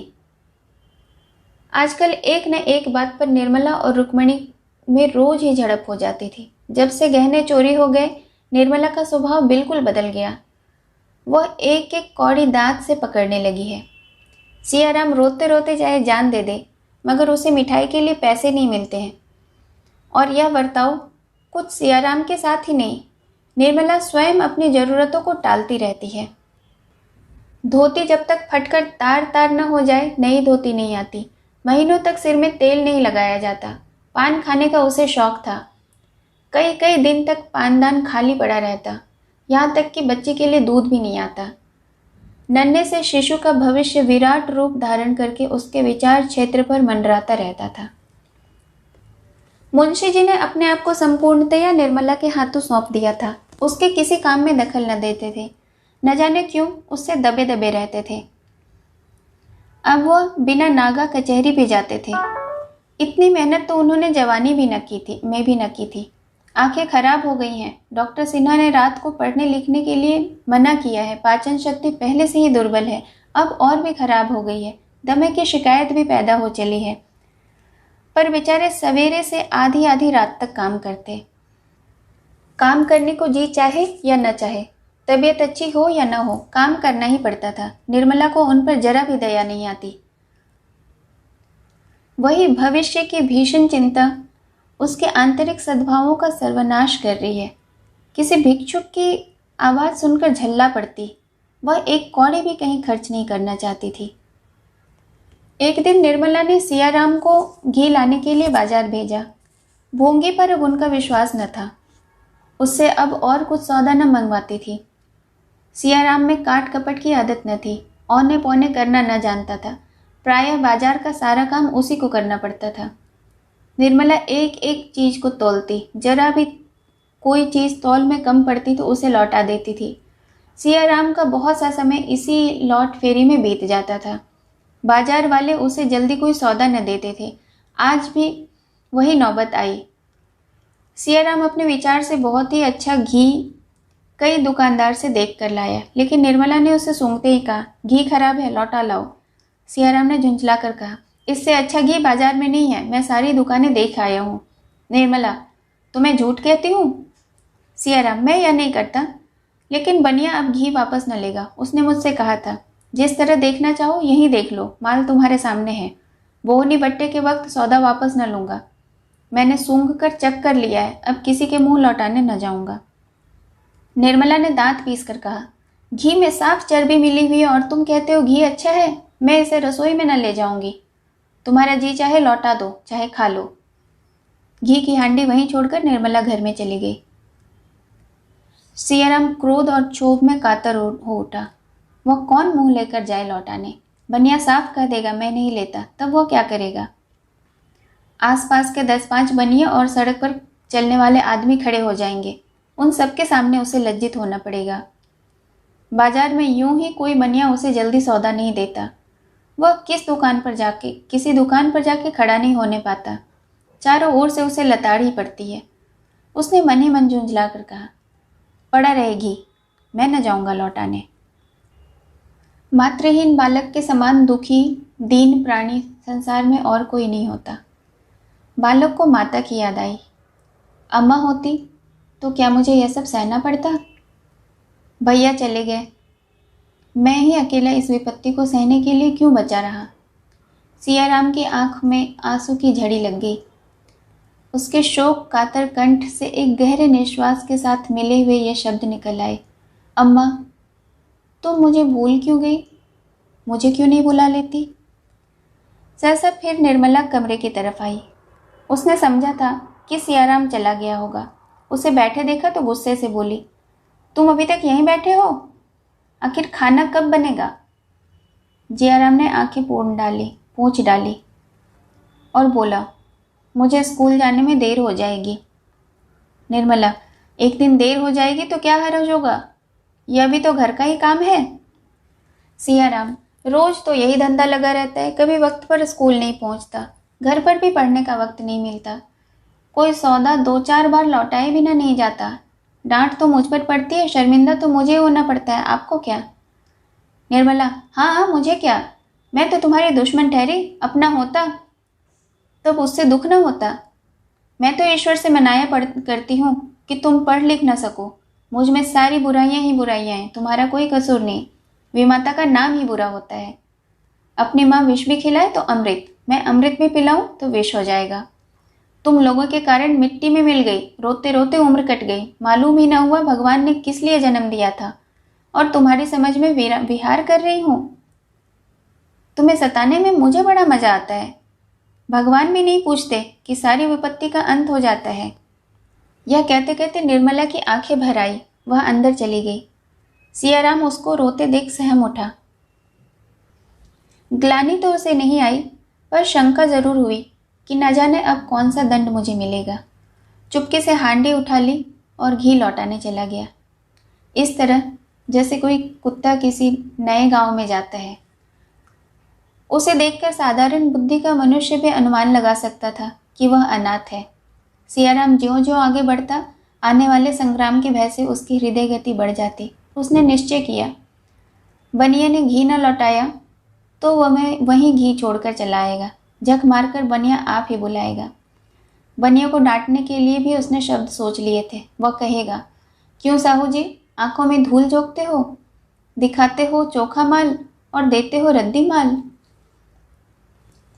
आजकल एक न एक बात पर निर्मला और रुक्मणी में रोज ही झड़प हो जाती थी। जब से गहने चोरी हो गए, निर्मला का स्वभाव बिल्कुल बदल गया। वह एक एक कौड़ी दांत से पकड़ने लगी है। सियाराम रोते रोते चाहे जान दे दे, मगर उसे मिठाई के लिए पैसे नहीं मिलते हैं। और यह बर्ताव कुछ सियाराम के साथ ही नहीं, निर्मला स्वयं अपनी जरूरतों को टालती रहती है। धोती जब तक फटकर तार तार न हो जाए नई धोती नहीं आती। महीनों तक सिर में तेल नहीं लगाया जाता। पान खाने का उसे शौक था। कई कई दिन तक पानदान खाली पड़ा रहता, यहाँ तक कि बच्चे के लिए दूध भी नहीं आता। नन्हे से शिशु का भविष्य विराट रूप धारण करके उसके विचार क्षेत्र पर मंडराता रहता था। मुंशी जी ने अपने आप को संपूर्णतया निर्मला के हाथों सौंप दिया था। उसके किसी काम में दखल न देते थे। न जाने क्यों उससे दबे दबे रहते थे। अब वह बिना नागा कचहरी भी जाते थे। इतनी मेहनत तो उन्होंने जवानी भी न की थी, मैं भी न की थी। आंखें खराब हो गई हैं। डॉक्टर सिन्हा ने रात को पढ़ने लिखने के लिए मना किया है। पाचन शक्ति पहले से ही दुर्बल है, अब और भी खराब हो गई है। दमे की शिकायत भी पैदा हो चली है। पर बेचारे सवेरे से आधी आधी रात तक काम करते। काम करने को जी चाहे या न चाहे, तबीयत अच्छी हो या न हो, काम करना ही पड़ता था। निर्मला को उन पर जरा भी दया नहीं आती। वही भविष्य की भीषण चिंता उसके आंतरिक सद्भावों का सर्वनाश कर रही है। किसी भिक्षुक की आवाज़ सुनकर झल्ला पड़ती। वह एक कौड़ी भी कहीं खर्च नहीं करना चाहती थी। एक दिन निर्मला ने सियाराम को घी लाने के लिए बाजार भेजा। भोंगी पर अब उनका विश्वास न था। उससे अब और कुछ सौदा न मंगवाती थी। सियाराम में काट कपट की आदत न थी। औने पौने करना न जानता था। प्रायः बाजार का सारा काम उसी को करना पड़ता था। निर्मला एक एक चीज को तौलती। जरा भी कोई चीज तौल में कम पड़ती तो उसे लौटा देती थी। सियाराम का बहुत सा समय इसी लौट फेरी में बीत जाता था। बाजार वाले उसे जल्दी कोई सौदा न देते थे। आज भी वही नौबत आई। सियाराम अपने विचार से बहुत ही अच्छा घी कई दुकानदार से देख कर लाया, लेकिन निर्मला ने उसे सूंघते ही कहा, घी खराब है, लौटा लाओ। सियाराम ने झुंझला कर कहा, इससे अच्छा घी बाजार में नहीं है, मैं सारी दुकानें देख आया हूँ। निर्मला, तो मैं झूठ कहती हूँ? सियाराम, मैं यह नहीं करता, लेकिन बनिया अब घी वापस न लेगा। उसने मुझसे कहा था, जिस तरह देखना चाहो यहीं देख लो, माल तुम्हारे सामने है। बोहनी बट्टे के वक्त सौदा वापस न लूँगा। मैंने सूंघ कर चख कर लिया है, अब किसी के मुंह लौटाने न जाऊँगा। निर्मला ने दांत पीस कर कहा, घी में साफ चर्बी मिली हुई है और तुम कहते हो घी अच्छा है? मैं इसे रसोई में न ले जाऊंगी। तुम्हारा जी चाहे लौटा दो, चाहे खा लो। घी की हांडी वहीं छोड़कर निर्मला घर में चली गई। सियाराम क्रोध और क्षोभ में कातर हो उठा। वह कौन मुंह लेकर जाए लौटाने? बनिया साफ कह देगा मैं नहीं लेता, तब वह क्या करेगा? आसपास के 10-5 बनिया और सड़क पर चलने वाले आदमी खड़े हो जाएंगे। उन सबके सामने उसे लज्जित होना पड़ेगा। बाजार में यूं ही कोई बनिया उसे जल्दी सौदा नहीं देता। वह किसी दुकान पर जाके खड़ा नहीं होने पाता। चारों ओर से उसे लताड़ ही पड़ती है। उसने मन ही मन झुंझला कर कहा, पड़ा रहेगी, मैं न जाऊंगा लौटाने। मातृहीन बालक के समान दुखी दीन प्राणी संसार में और कोई नहीं होता। बालक को माता की याद आई। अम्मा होती तो क्या मुझे यह सब सहना पड़ता? भैया चले गए, मैं ही अकेला इस विपत्ति को सहने के लिए क्यों बचा रहा? सियाराम की आंख में आंसू की झड़ी लग गई। उसके शोक कातर कंठ से एक गहरे निश्वास के साथ मिले हुए ये शब्द निकल आए, अम्मा, तुम मुझे भूल क्यों गई? मुझे क्यों नहीं बुला लेती? सहसा फिर निर्मला कमरे की तरफ आई। उसने समझा था कि सियाराम चला गया होगा। उसे बैठे देखा तो गुस्से से बोली, तुम अभी तक यहीं बैठे हो? आखिर खाना कब बनेगा? सियाराम ने आंखें पोंछ डाली और बोला, मुझे स्कूल जाने में देर हो जाएगी। निर्मला, एक दिन देर हो जाएगी तो क्या हर्ज होगा? यह भी तो घर का ही काम है। सियाराम, रोज तो यही धंधा लगा रहता है, कभी वक्त पर स्कूल नहीं पहुंचता, घर पर भी पढ़ने का वक्त नहीं मिलता। कोई सौदा 2-4 बार लौटाए बिना नहीं जाता। डांट तो मुझ पर पड़ती है, शर्मिंदा तो मुझे होना पड़ता है, आपको क्या? निर्मला, हाँ मुझे क्या, मैं तो तुम्हारी दुश्मन ठहरी। अपना होता तब उससे दुख न होता। मैं तो ईश्वर से मनाया करती हूँ कि तुम पढ़ लिख न सको। मुझ में सारी बुराइयां ही बुराइयां हैं, तुम्हारा कोई कसूर नहीं। विमाता का नाम ही बुरा होता है। अपनी माँ विष भी खिलाए तो अमृत, मैं अमृत भी पिलाऊं तो विष हो जाएगा। तुम लोगों के कारण मिट्टी में मिल गई, रोते रोते उम्र कट गई, मालूम ही न हुआ भगवान ने किस लिए जन्म दिया था, और तुम्हारी समझ में विहार कर रही हूँ। तुम्हें सताने में मुझे बड़ा मजा आता है। भगवान भी नहीं पूछते कि सारी विपत्ति का अंत हो जाता है। यह कहते कहते निर्मला की आंखें भर आई, वह अंदर चली गई। सियाराम उसको रोते देख सहम उठा। ग्लानि तो उसे नहीं आई, पर शंका जरूर हुई कि न जाने अब कौन सा दंड मुझे मिलेगा। चुपके से हांडी उठा ली और घी लौटाने चला गया, इस तरह जैसे कोई कुत्ता किसी नए गांव में जाता है। उसे देखकर साधारण बुद्धि का मनुष्य भी अनुमान लगा सकता था कि वह अनाथ है। सियाराम ज्यों-ज्यों आगे बढ़ता, आने वाले संग्राम के भय से उसकी हृदय गति बढ़ जाती। उसने निश्चय किया, बनिया ने घी न लौटाया तो वह वहीं घी छोड़कर चला आएगा। झक मारकर बनिया आप ही बुलाएगा। बनिया को डांटने के लिए भी उसने शब्द सोच लिए थे। वह कहेगा, क्यों साहू जी, आंखों में धूल झोंकते हो, दिखाते हो चोखा माल और देते हो रद्दी माल।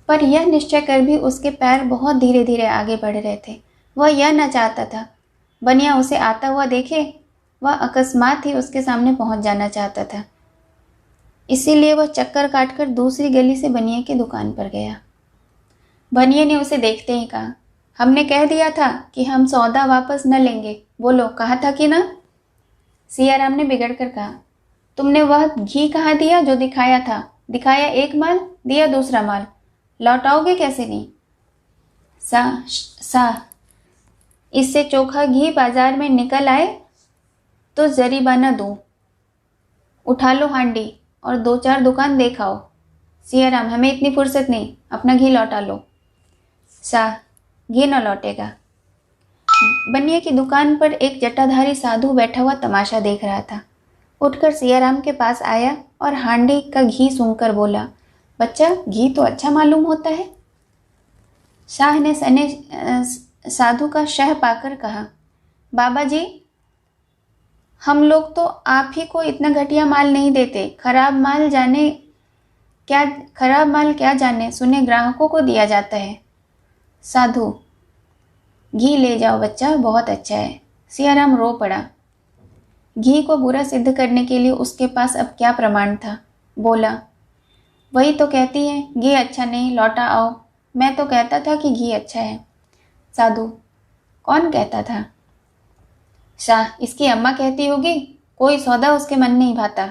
पर यह निश्चय कर भी उसके पैर बहुत धीरे धीरे आगे बढ़ रहे थे। वह यह न चाहता था बनिया उसे आता हुआ देखे। वह अकस्मात ही उसके सामने पहुंच जाना चाहता था। इसीलिए वह चक्कर काटकर दूसरी गली से बनिया की दुकान पर गया। बनिया ने उसे देखते ही कहा, हमने कह दिया था कि हम सौदा वापस न लेंगे, बोलो कहा था कि ना? सियाराम ने बिगड़ कर कहा, तुमने वह घी कहाँ दिया जो दिखाया था? दिखाया एक माल, दिया दूसरा माल, लौटाओगे कैसे नहीं? सा इससे चोखा घी बाजार में निकल आए तो जरीबाना दूं। उठा लो हांडी और 2-4 दुकान देखाओ। सियाराम, हमें इतनी फुर्सत नहीं, अपना घी लौटा लो। घी न लौटेगा। बनिया की दुकान पर एक जटाधारी साधु बैठा हुआ तमाशा देख रहा था। उठकर सियाराम के पास आया और हांडी का घी सूंघकर बोला, बच्चा, घी तो अच्छा मालूम होता है। शाह ने सने साधु का शह पाकर कहा, बाबा जी, हम लोग तो आप ही को इतना घटिया माल नहीं देते। खराब माल क्या जाने सुने ग्राहकों को दिया जाता है। साधु, घी ले जाओ बच्चा, बहुत अच्छा है। सियाराम रो पड़ा। घी को बुरा सिद्ध करने के लिए उसके पास अब क्या प्रमाण था। बोला, वही तो कहती है घी अच्छा नहीं, लौटा आओ। मैं तो कहता था कि घी अच्छा है। साधु, कौन कहता था? शाह, इसकी अम्मा कहती होगी, कोई सौदा उसके मन नहीं भाता।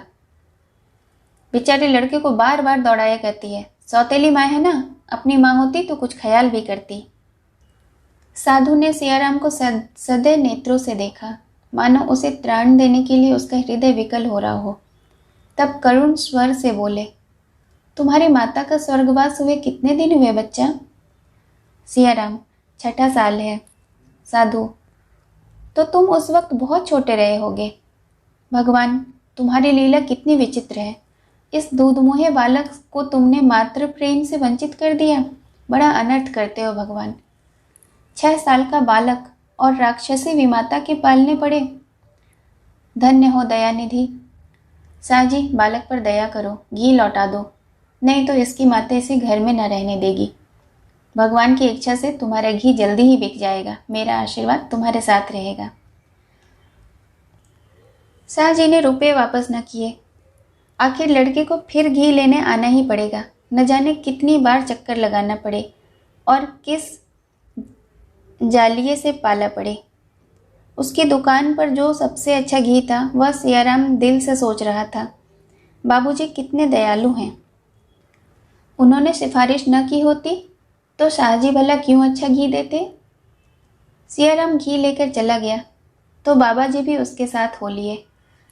बेचारे लड़के को बार बार दौड़ाया करती है। सौतेली माँ है ना, अपनी माँ होती तो कुछ ख्याल भी करती। साधु ने सियाराम को सदे नेत्रों से देखा, मानो उसे त्राण देने के लिए उसका हृदय विकल हो रहा हो। तब करुण स्वर से बोले, तुम्हारी माता का स्वर्गवास हुए कितने दिन हुए बच्चा? सियाराम, 6ठा साल है। साधु, तो तुम उस वक्त बहुत छोटे रहे होगे। भगवान, तुम्हारी लीला कितनी विचित्र है। इस दूधमुहे बालक को तुमने मातृ प्रेम से वंचित कर दिया। बड़ा अनर्थ करते हो भगवान। 6 साल का बालक और राक्षसी विमाता के पालने पड़े। धन्य हो दयानिधि। साजी, बालक पर दया करो, घी लौटा दो, नहीं तो इसकी माता इसे घर में न रहने देगी। भगवान की इच्छा से तुम्हारा घी जल्दी ही बिक जाएगा। मेरा आशीर्वाद तुम्हारे साथ रहेगा। शाहजी ने रुपए वापस न किए। आखिर लड़के को फिर घी लेने आना ही पड़ेगा। न जाने कितनी बार चक्कर लगाना पड़े और किस जालिये से पाला पड़े। उसकी दुकान पर जो सबसे अच्छा घी था वह सियाराम दिल से सोच रहा था। बाबूजी कितने दयालु हैं। उन्होंने सिफारिश न की होती तो शाहजी भला क्यों अच्छा घी देते। सियाराम घी लेकर चला गया तो बाबा जी भी उसके साथ हो लिए।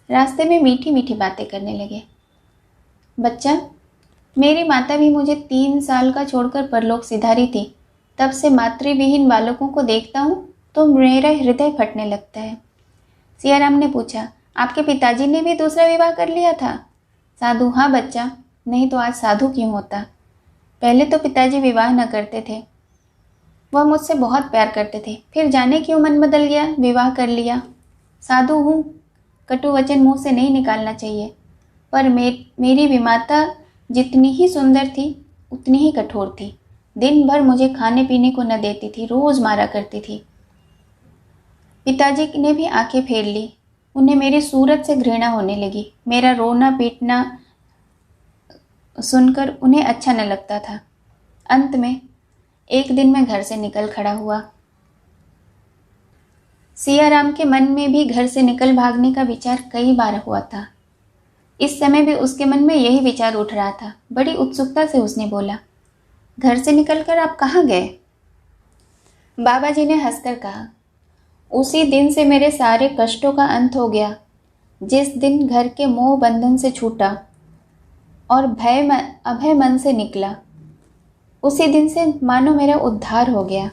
रास्ते में मीठी मीठी बातें करने लगे। बच्चा, मेरी माता भी मुझे 3 साल का छोड़कर परलोक सिधारी थी। तब से मातृविहीन बालकों को देखता हूँ तो मेरा हृदय फटने लगता है। सियाराम ने पूछा, आपके पिताजी ने भी दूसरा विवाह कर लिया था? साधु, हाँ बच्चा, नहीं तो आज साधु क्यों होता। पहले तो पिताजी विवाह न करते थे। वह मुझसे बहुत प्यार करते थे, फिर जाने क्यों मन बदल गया, विवाह कर लिया। साधु हूँ, कटु वचन मुंह से नहीं निकालना चाहिए, पर मेरी विमाता जितनी ही सुंदर थी उतनी ही कठोर थी। दिन भर मुझे खाने पीने को न देती थी, रोज मारा करती थी। पिताजी ने भी आंखें फेर ली। उन्हें मेरी सूरत से घृणा होने लगी। मेरा रोना पीटना सुनकर उन्हें अच्छा न लगता था। अंत में एक दिन मैं घर से निकल खड़ा हुआ। सियाराम के मन में भी घर से निकल भागने का विचार कई बार हुआ था। इस समय भी उसके मन में यही विचार उठ रहा था। बड़ी उत्सुकता से उसने बोला, घर से निकलकर आप कहाँ गए? बाबा जी ने हंसकर कहा, उसी दिन से मेरे सारे कष्टों का अंत हो गया। जिस दिन घर के मोह बंधन से छूटा और अभय मन से निकला, उसी दिन से मानो मेरा उद्धार हो गया।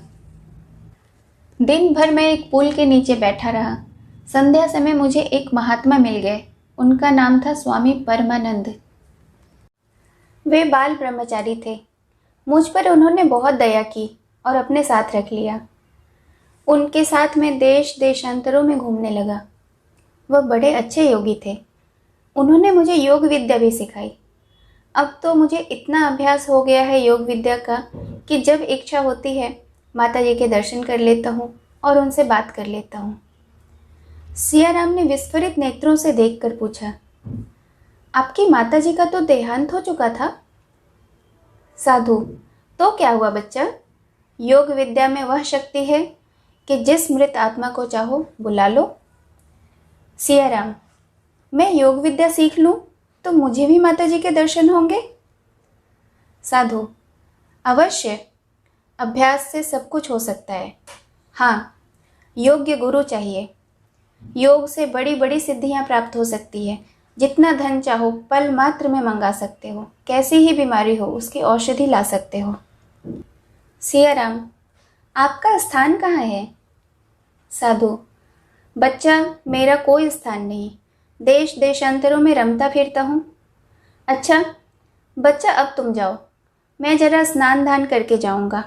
दिन भर मैं एक पुल के नीचे बैठा रहा। संध्या समय मुझे एक महात्मा मिल गए। उनका नाम था स्वामी परमानंद। वे बाल ब्रह्मचारी थे। मुझ पर उन्होंने बहुत दया की और अपने साथ रख लिया। उनके साथ मैं देश देशांतरों में घूमने लगा। वह बड़े अच्छे योगी थे। उन्होंने मुझे योग विद्या भी सिखाई। अब तो मुझे इतना अभ्यास हो गया है योग विद्या का कि जब इच्छा होती है माता जी के दर्शन कर लेता हूँ और उनसे बात कर लेता हूँ। सियाराम ने विस्फारित नेत्रों से देखकर पूछा, आपकी माता जी का तो देहांत हो चुका था? साधु, तो क्या हुआ बच्चा? योग विद्या में वह शक्ति है कि जिस मृत आत्मा को चाहो बुला लो। सियाराम, मैं योग विद्या सीख लूं तो मुझे भी माता जी के दर्शन होंगे? साधु, अवश्य। अभ्यास से सब कुछ हो सकता है। हाँ, योग्य गुरु चाहिए। योग से बड़ी बड़ी सिद्धियां प्राप्त हो सकती है। जितना धन चाहो पल मात्र में मंगा सकते हो। कैसी ही बीमारी हो उसकी औषधि ला सकते हो। सियाराम, आपका स्थान कहाँ है? साधु, बच्चा, मेरा कोई स्थान नहीं। देश देशांतरों में रमता फिरता हूँ। अच्छा बच्चा, अब तुम जाओ, मैं जरा स्नान दान करके जाऊँगा।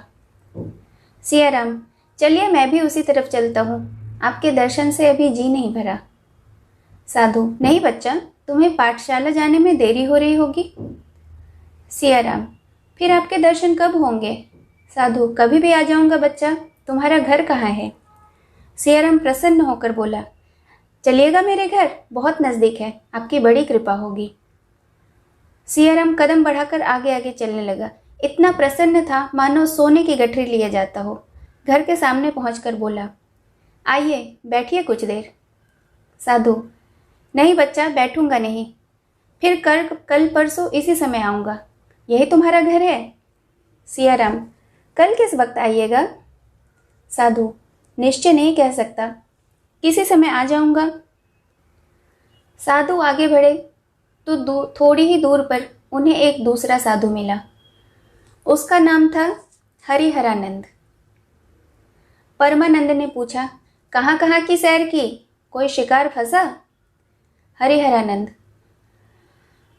सियाराम, चलिए मैं भी उसी तरफ चलता हूँ। आपके दर्शन से अभी जी नहीं भरा। साधु, नहीं बच्चा, तुम्हें पाठशाला जाने में देरी हो रही होगी। सियाराम, फिर आपके दर्शन कब होंगे? साधु, कभी भी आ जाऊंगा बच्चा। तुम्हारा घर कहाँ है? सियाराम प्रसन्न होकर बोला, चलिएगा मेरे घर, बहुत नज़दीक है, आपकी बड़ी कृपा होगी। सियाराम कदम बढ़ाकर आगे आगे चलने लगा। इतना प्रसन्न था मानो सोने की गठरी लिया जाता हो। घर के सामने पहुंचकर बोला, आइए बैठिए कुछ देर। साधु, नहीं बच्चा, बैठूंगा नहीं। फिर कल परसों इसी समय आऊँगा। यही तुम्हारा घर है? सियाराम, कल किस वक्त आइएगा? साधु, निश्चय नहीं कह सकता, किसी समय आ जाऊँगा। साधु आगे बढ़े तो थोड़ी ही दूर पर उन्हें एक दूसरा साधु मिला। उसका नाम था हरिहरानंद। परमानंद ने पूछा, कहाँ कहाँ की सैर की? कोई शिकार फंसा? हरिहरानंद,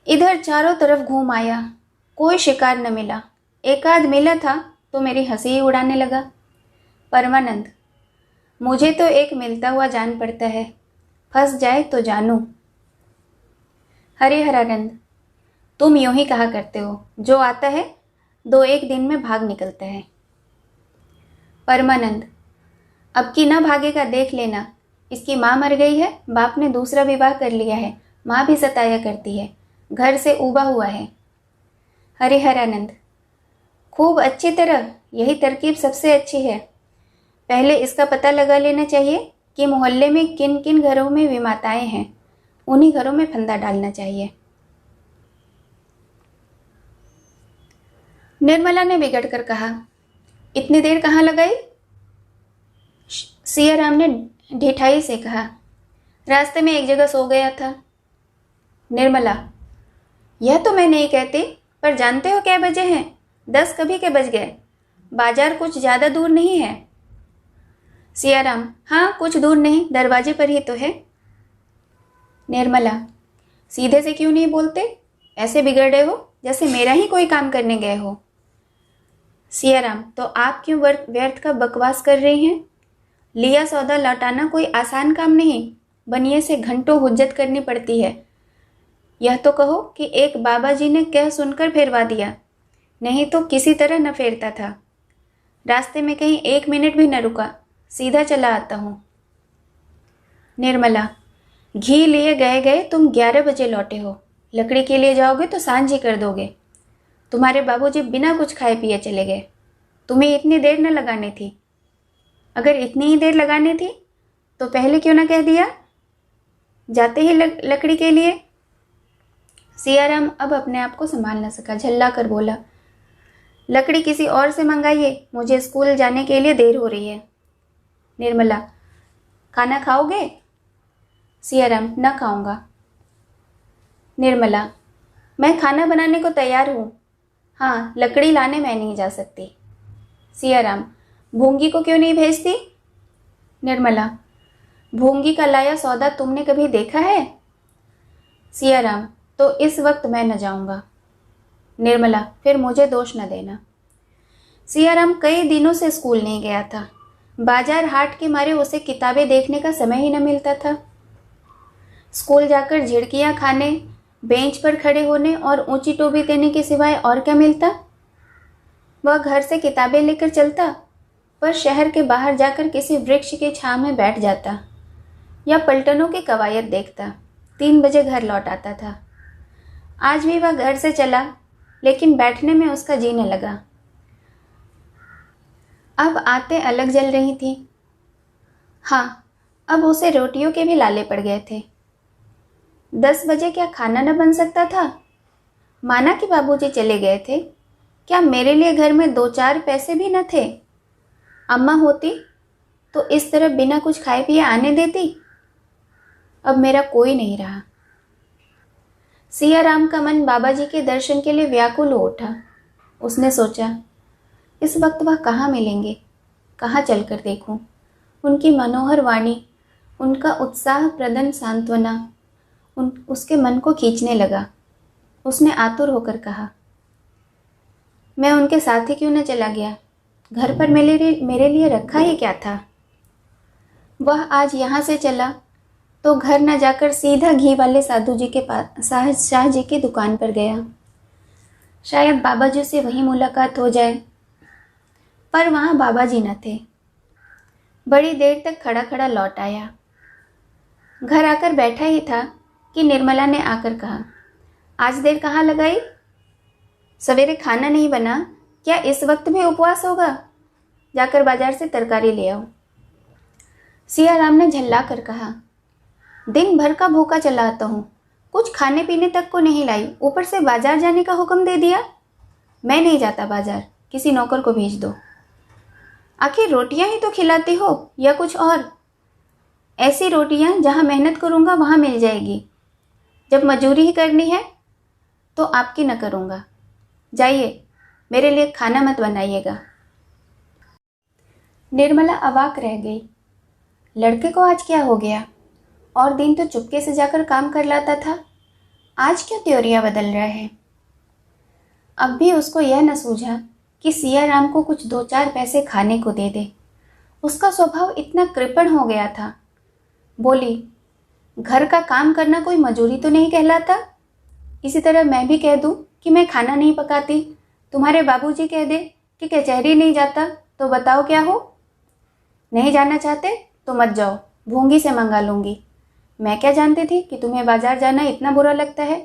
इधर चारों तरफ घूम आया, कोई शिकार न मिला। एक आध मिला था तो मेरी हंसी ही उड़ाने लगा। परमानंद, मुझे तो एक मिलता हुआ जान पड़ता है, फंस जाए तो जानू। हरिहरानंद, तुम यूं ही कहा करते हो, जो आता है 2-1 दिन में भाग निकलता है। परमानंद, अब की ना भागेगा, देख लेना। इसकी माँ मर गई है, बाप ने दूसरा विवाह कर लिया है, माँ भी सताया करती है, घर से ऊबा हुआ है। हरिहरानंद, खूब अच्छी तरह, यही तरकीब सबसे अच्छी है। पहले इसका पता लगा लेना चाहिए कि मोहल्ले में किन किन घरों में विमाताएं हैं, उन्हीं घरों में फंदा डालना चाहिए। निर्मला ने बिगड़ कर कहा, इतनी देर कहाँ लगाई? सियाराम ने ढिठाई से कहा, रास्ते में एक जगह सो गया था। निर्मला, यह तो मैं नहीं कहती, पर जानते हो क्या बजे हैं? 10 कभी के बज गए। बाजार कुछ ज़्यादा दूर नहीं है। सियाराम, हाँ कुछ दूर नहीं, दरवाजे पर ही तो है। निर्मला, सीधे से क्यों नहीं बोलते? ऐसे बिगड़े हो जैसे मेरा ही कोई काम करने गए हो। सियाराम, तो आप क्यों व्यर्थ का बकवास कर रही हैं? लिया सौदा लौटाना कोई आसान काम नहीं, बनिए से घंटों हुज्जत करनी पड़ती है। यह तो कहो कि एक बाबा जी ने कह सुनकर फेरवा दिया, नहीं तो किसी तरह न फेरता था। रास्ते में कहीं 1 मिनट भी न रुका, सीधा चला आता हूँ। निर्मला, घी लिए गए गए तुम 11 बजे लौटे हो। लकड़ी के लिए जाओगे तो सांझ ही कर दोगे। तुम्हारे बाबूजी बिना कुछ खाए पिए चले गए। तुम्हें इतनी देर न लगानी थी। अगर इतनी ही देर लगानी थी तो पहले क्यों ना कह दिया, जाते ही लकड़ी के लिए। सियाराम अब अपने आप को संभाल न सका, झल्ला कर बोला, लकड़ी किसी और से मंगाइए, मुझे स्कूल जाने के लिए देर हो रही है। निर्मला, खाना खाओगे? सियाराम, न खाऊंगा। निर्मला, मैं खाना बनाने को तैयार हूँ। हाँ, लकड़ी लाने मैं नहीं जा सकती। सियाराम, भूंगी को क्यों नहीं भेजती? निर्मला, भूंगी का लाया सौदा तुमने कभी देखा है? सियाराम, तो इस वक्त मैं न जाऊंगा। निर्मला, फिर मुझे दोष न देना। सियाराम कई दिनों से स्कूल नहीं गया था। बाजार हाट के मारे उसे किताबें देखने का समय ही न मिलता था। स्कूल जाकर झिड़कियां खाने, बेंच पर खड़े होने और ऊंची टोपी देने के सिवाय और क्या मिलता? वह घर से किताबें लेकर चलता, पर शहर के बाहर जाकर किसी वृक्ष के छांव में बैठ जाता या पलटनों की कवायद देखता। 3 बजे घर लौट आता था। आज भी वह घर से चला, लेकिन बैठने में उसका जी न लगा। अब आते अलग जल रही थी। हाँ, अब उसे रोटियों के भी लाले पड़ गए थे। 10 बजे क्या खाना न बन सकता था? माना कि बाबूजी चले गए थे, क्या मेरे लिए घर में 2-4 पैसे भी न थे? अम्मा होती तो इस तरह बिना कुछ खाए पिए आने देती? अब मेरा कोई नहीं रहा। सियाराम का मन बाबाजी के दर्शन के लिए व्याकुल हो उठा। उसने सोचा, इस वक्त वह कहाँ मिलेंगे, कहाँ चलकर देखूं? उनकी मनोहर वाणी, उनका उत्साह प्रदन सांत्वना उसके मन को खींचने लगा। उसने आतुर होकर कहा, मैं उनके साथ ही क्यों न चला गया? घर पर मेरे लिए रखा ही क्या था? वह आज यहाँ से चला तो घर न जाकर सीधा घी वाले साधु जी के पास शाह जी की दुकान पर गया। शायद बाबा जी से वहीं मुलाकात हो जाए, पर वहाँ बाबा जी न थे। बड़ी देर तक खड़ा खड़ा लौट आया। घर आकर बैठा ही था कि निर्मला ने आकर कहा, आज देर कहाँ लगाई? सवेरे खाना नहीं बना, क्या इस वक्त भी उपवास होगा? जाकर बाजार से तरकारी ले आओ। सियाराम ने झल्ला कर कहा, दिन भर का भूखा चला आता हूँ, कुछ खाने पीने तक को नहीं लाई, ऊपर से बाजार जाने का हुक्म दे दिया। मैं नहीं जाता बाजार, किसी नौकर को भेज दो। आखिर रोटियां ही तो खिलाती हो या कुछ और? ऐसी रोटियां जहां मेहनत करूंगा वहां मिल जाएगी। जब मजूरी ही करनी है तो आपकी न करूंगा। जाइए, मेरे लिए खाना मत बनाइएगा। निर्मला अवाक रह गई। लड़के को आज क्या हो गया? और दिन तो चुपके से जाकर काम कर लाता था, आज क्यों त्योरियां बदल रहा है? अब भी उसको यह न सूझा कि सियाराम को कुछ 2-4 पैसे खाने को दे दे। उसका स्वभाव इतना कृपण हो गया था। बोली, घर का काम करना कोई मजूरी तो नहीं कहलाता? इसी तरह मैं भी कह दूं कि मैं खाना नहीं पकाती, तुम्हारे बाबूजी कह दे कि कचहरी नहीं जाता, तो बताओ क्या हो? नहीं जाना चाहते तो मत जाओ, भूंगी से मंगा लूंगी। मैं क्या जानती थी कि तुम्हें बाजार जाना इतना बुरा लगता है?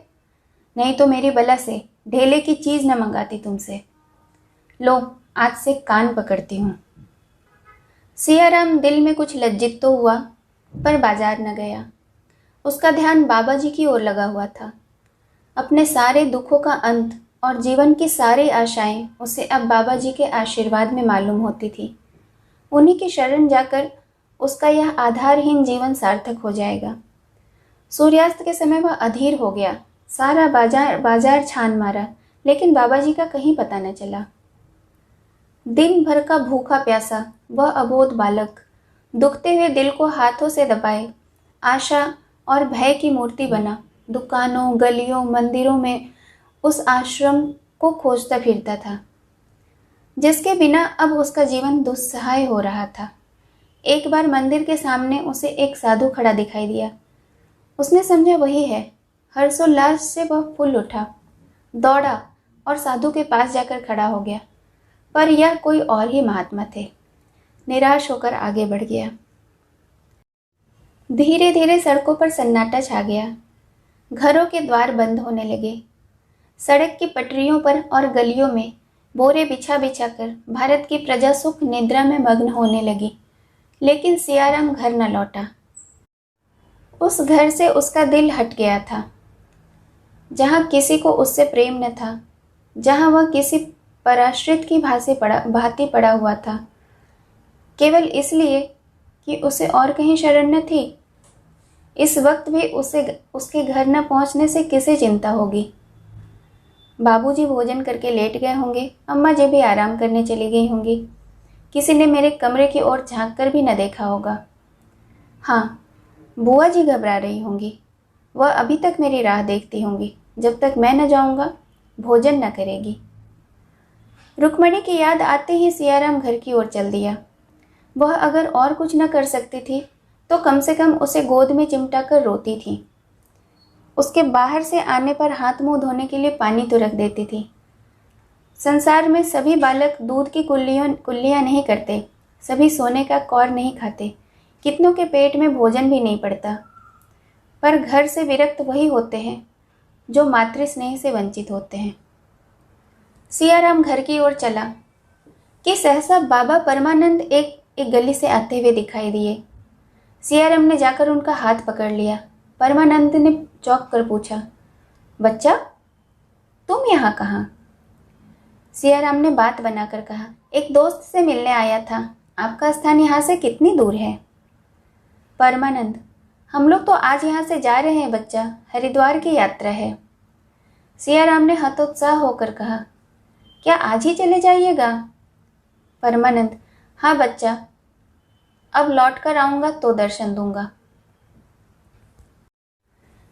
नहीं तो मेरी बला से ढेले की चीज़ न मंगाती तुमसे। लो, आज से कान पकड़ती हूँ। सियाराम दिल में कुछ लज्जित तो हुआ, पर बाजार न गया। उसका ध्यान बाबा जी की ओर लगा हुआ था। अपने सारे दुखों का अंत और जीवन की सारी आशाएं उसे अब बाबा जी के आशीर्वाद में मालूम होती थी। उन्हीं की शरण जाकर उसका यह आधारहीन जीवन सार्थक हो जाएगा। सूर्यास्त के समय वह अधीर हो गया। सारा बाजार छान मारा, लेकिन बाबा जी का कहीं पता न चला। दिन भर का भूखा प्यासा वह अबोध बालक दुखते हुए दिल को हाथों से दबाए आशा और भय की मूर्ति बना दुकानों, गलियों, मंदिरों में उस आश्रम को खोजता फिरता था, जिसके बिना अब उसका जीवन दुस्सहाय हो रहा था। एक बार मंदिर के सामने उसे एक साधु खड़ा दिखाई दिया। उसने समझा वही है। हर्षोल्लास से वह फूल उठा, दौड़ा और साधु के पास जाकर खड़ा हो गया, पर यह कोई और ही महात्मा थे। निराश होकर आगे बढ़ गया। धीरे धीरे सड़कों पर सन्नाटा छा गया। घरों के द्वार बंद होने लगे। सड़क की पटरियों पर और गलियों में बोरे बिछा बिछा कर भारत की प्रजा सुख निद्रा में मग्न होने लगी। लेकिन सियाराम घर न लौटा। उस घर से उसका दिल हट गया था, जहाँ किसी को उससे प्रेम न था, जहाँ वह किसी पराश्रित की भांति पड़ा हुआ था, केवल इसलिए कि उसे और कहीं शरण न थी। इस वक्त भी उसे उसके घर न पहुंचने से किसे चिंता होगी। बाबूजी भोजन करके लेट गए होंगे, अम्मा जी भी आराम करने चली गई होंगी। किसी ने मेरे कमरे की ओर झांक कर भी न देखा होगा। हाँ, बुआ जी घबरा रही होंगी। वह अभी तक मेरी राह देखती होंगी। जब तक मैं न जाऊंगा भोजन न करेगी। रुक्मणी की याद आते ही सियाराम घर की ओर चल दिया। वह अगर और कुछ न कर सकती थी तो कम से कम उसे गोद में चिमटा कर रोती थी। उसके बाहर से आने पर हाथ मुंह धोने के लिए पानी तो रख देती थी। संसार में सभी बालक दूध की कुल्लियाँ नहीं करते, सभी सोने का कौर नहीं खाते, कितनों के पेट में भोजन भी नहीं पड़ता। पर घर से विरक्त वही होते हैं जो मातृ स्नेह से वंचित होते हैं। सियाराम घर की ओर चला कि सहसा बाबा परमानंद एक गली से आते हुए दिखाई दिए। सियाराम ने जाकर उनका हाथ पकड़ लिया। परमानंद ने चौंक कर पूछा, बच्चा, तुम यहाँ कहाँ? सियाराम ने बात बनाकर कहा, एक दोस्त से मिलने आया था। आपका स्थान यहाँ से कितनी दूर है? परमानंद, हम लोग तो आज यहाँ से जा रहे हैं बच्चा, हरिद्वार की यात्रा है। सियाराम ने हतोत्साह होकर कहा, क्या आज ही चले जाइएगा? परमानंद, हाँ बच्चा, अब लौट कर आऊँगा तो दर्शन दूंगा।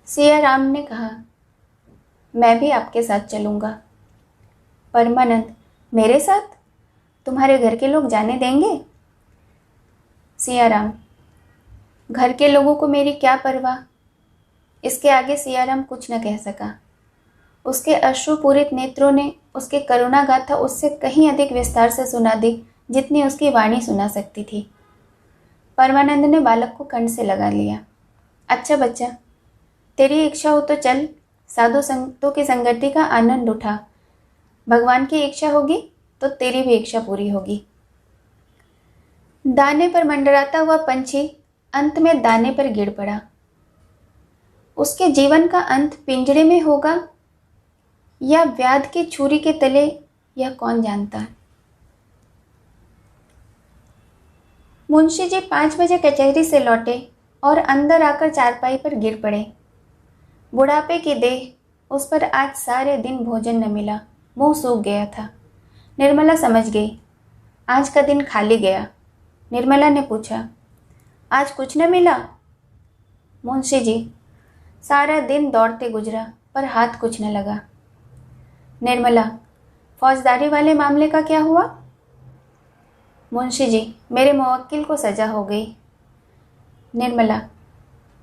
सियाराम ने कहा, मैं भी आपके साथ चलूँगा। परमानंद, मेरे साथ? तुम्हारे घर के लोग जाने देंगे? सियाराम, घर के लोगों को मेरी क्या परवाह। इसके आगे सियाराम कुछ न कह सका। उसके अश्रुपूरित नेत्रों ने उसके करुणा गाथा उससे कहीं अधिक विस्तार से सुना दी जितनी उसकी वाणी सुना सकती थी। परमानंद ने बालक को कंठ से लगा लिया। अच्छा बच्चा, तेरी इच्छा हो तो चल, साधु संतों की संगति का आनंद उठा। भगवान की इच्छा होगी तो तेरी भी इच्छा पूरी होगी। दाने पर मंडराता हुआ पंछी अंत में दाने पर गिर पड़ा। उसके जीवन का अंत पिंजरे में होगा या व्याध की छुरी के तले, यह कौन जानता है। मुंशी जी 5 बजे कचहरी से लौटे और अंदर आकर चारपाई पर गिर पड़े। बुढ़ापे की देह, उस पर आज सारे दिन भोजन न मिला, मुंह सूख गया था। निर्मला समझ गई, आज का दिन खाली गया। निर्मला ने पूछा, आज कुछ न मिला? मुंशी जी, सारा दिन दौड़ते गुजरा पर हाथ कुछ न लगा। निर्मला, फौजदारी वाले मामले का क्या हुआ? मुंशी जी, मेरे मुवक्किल को सजा हो गई। निर्मला,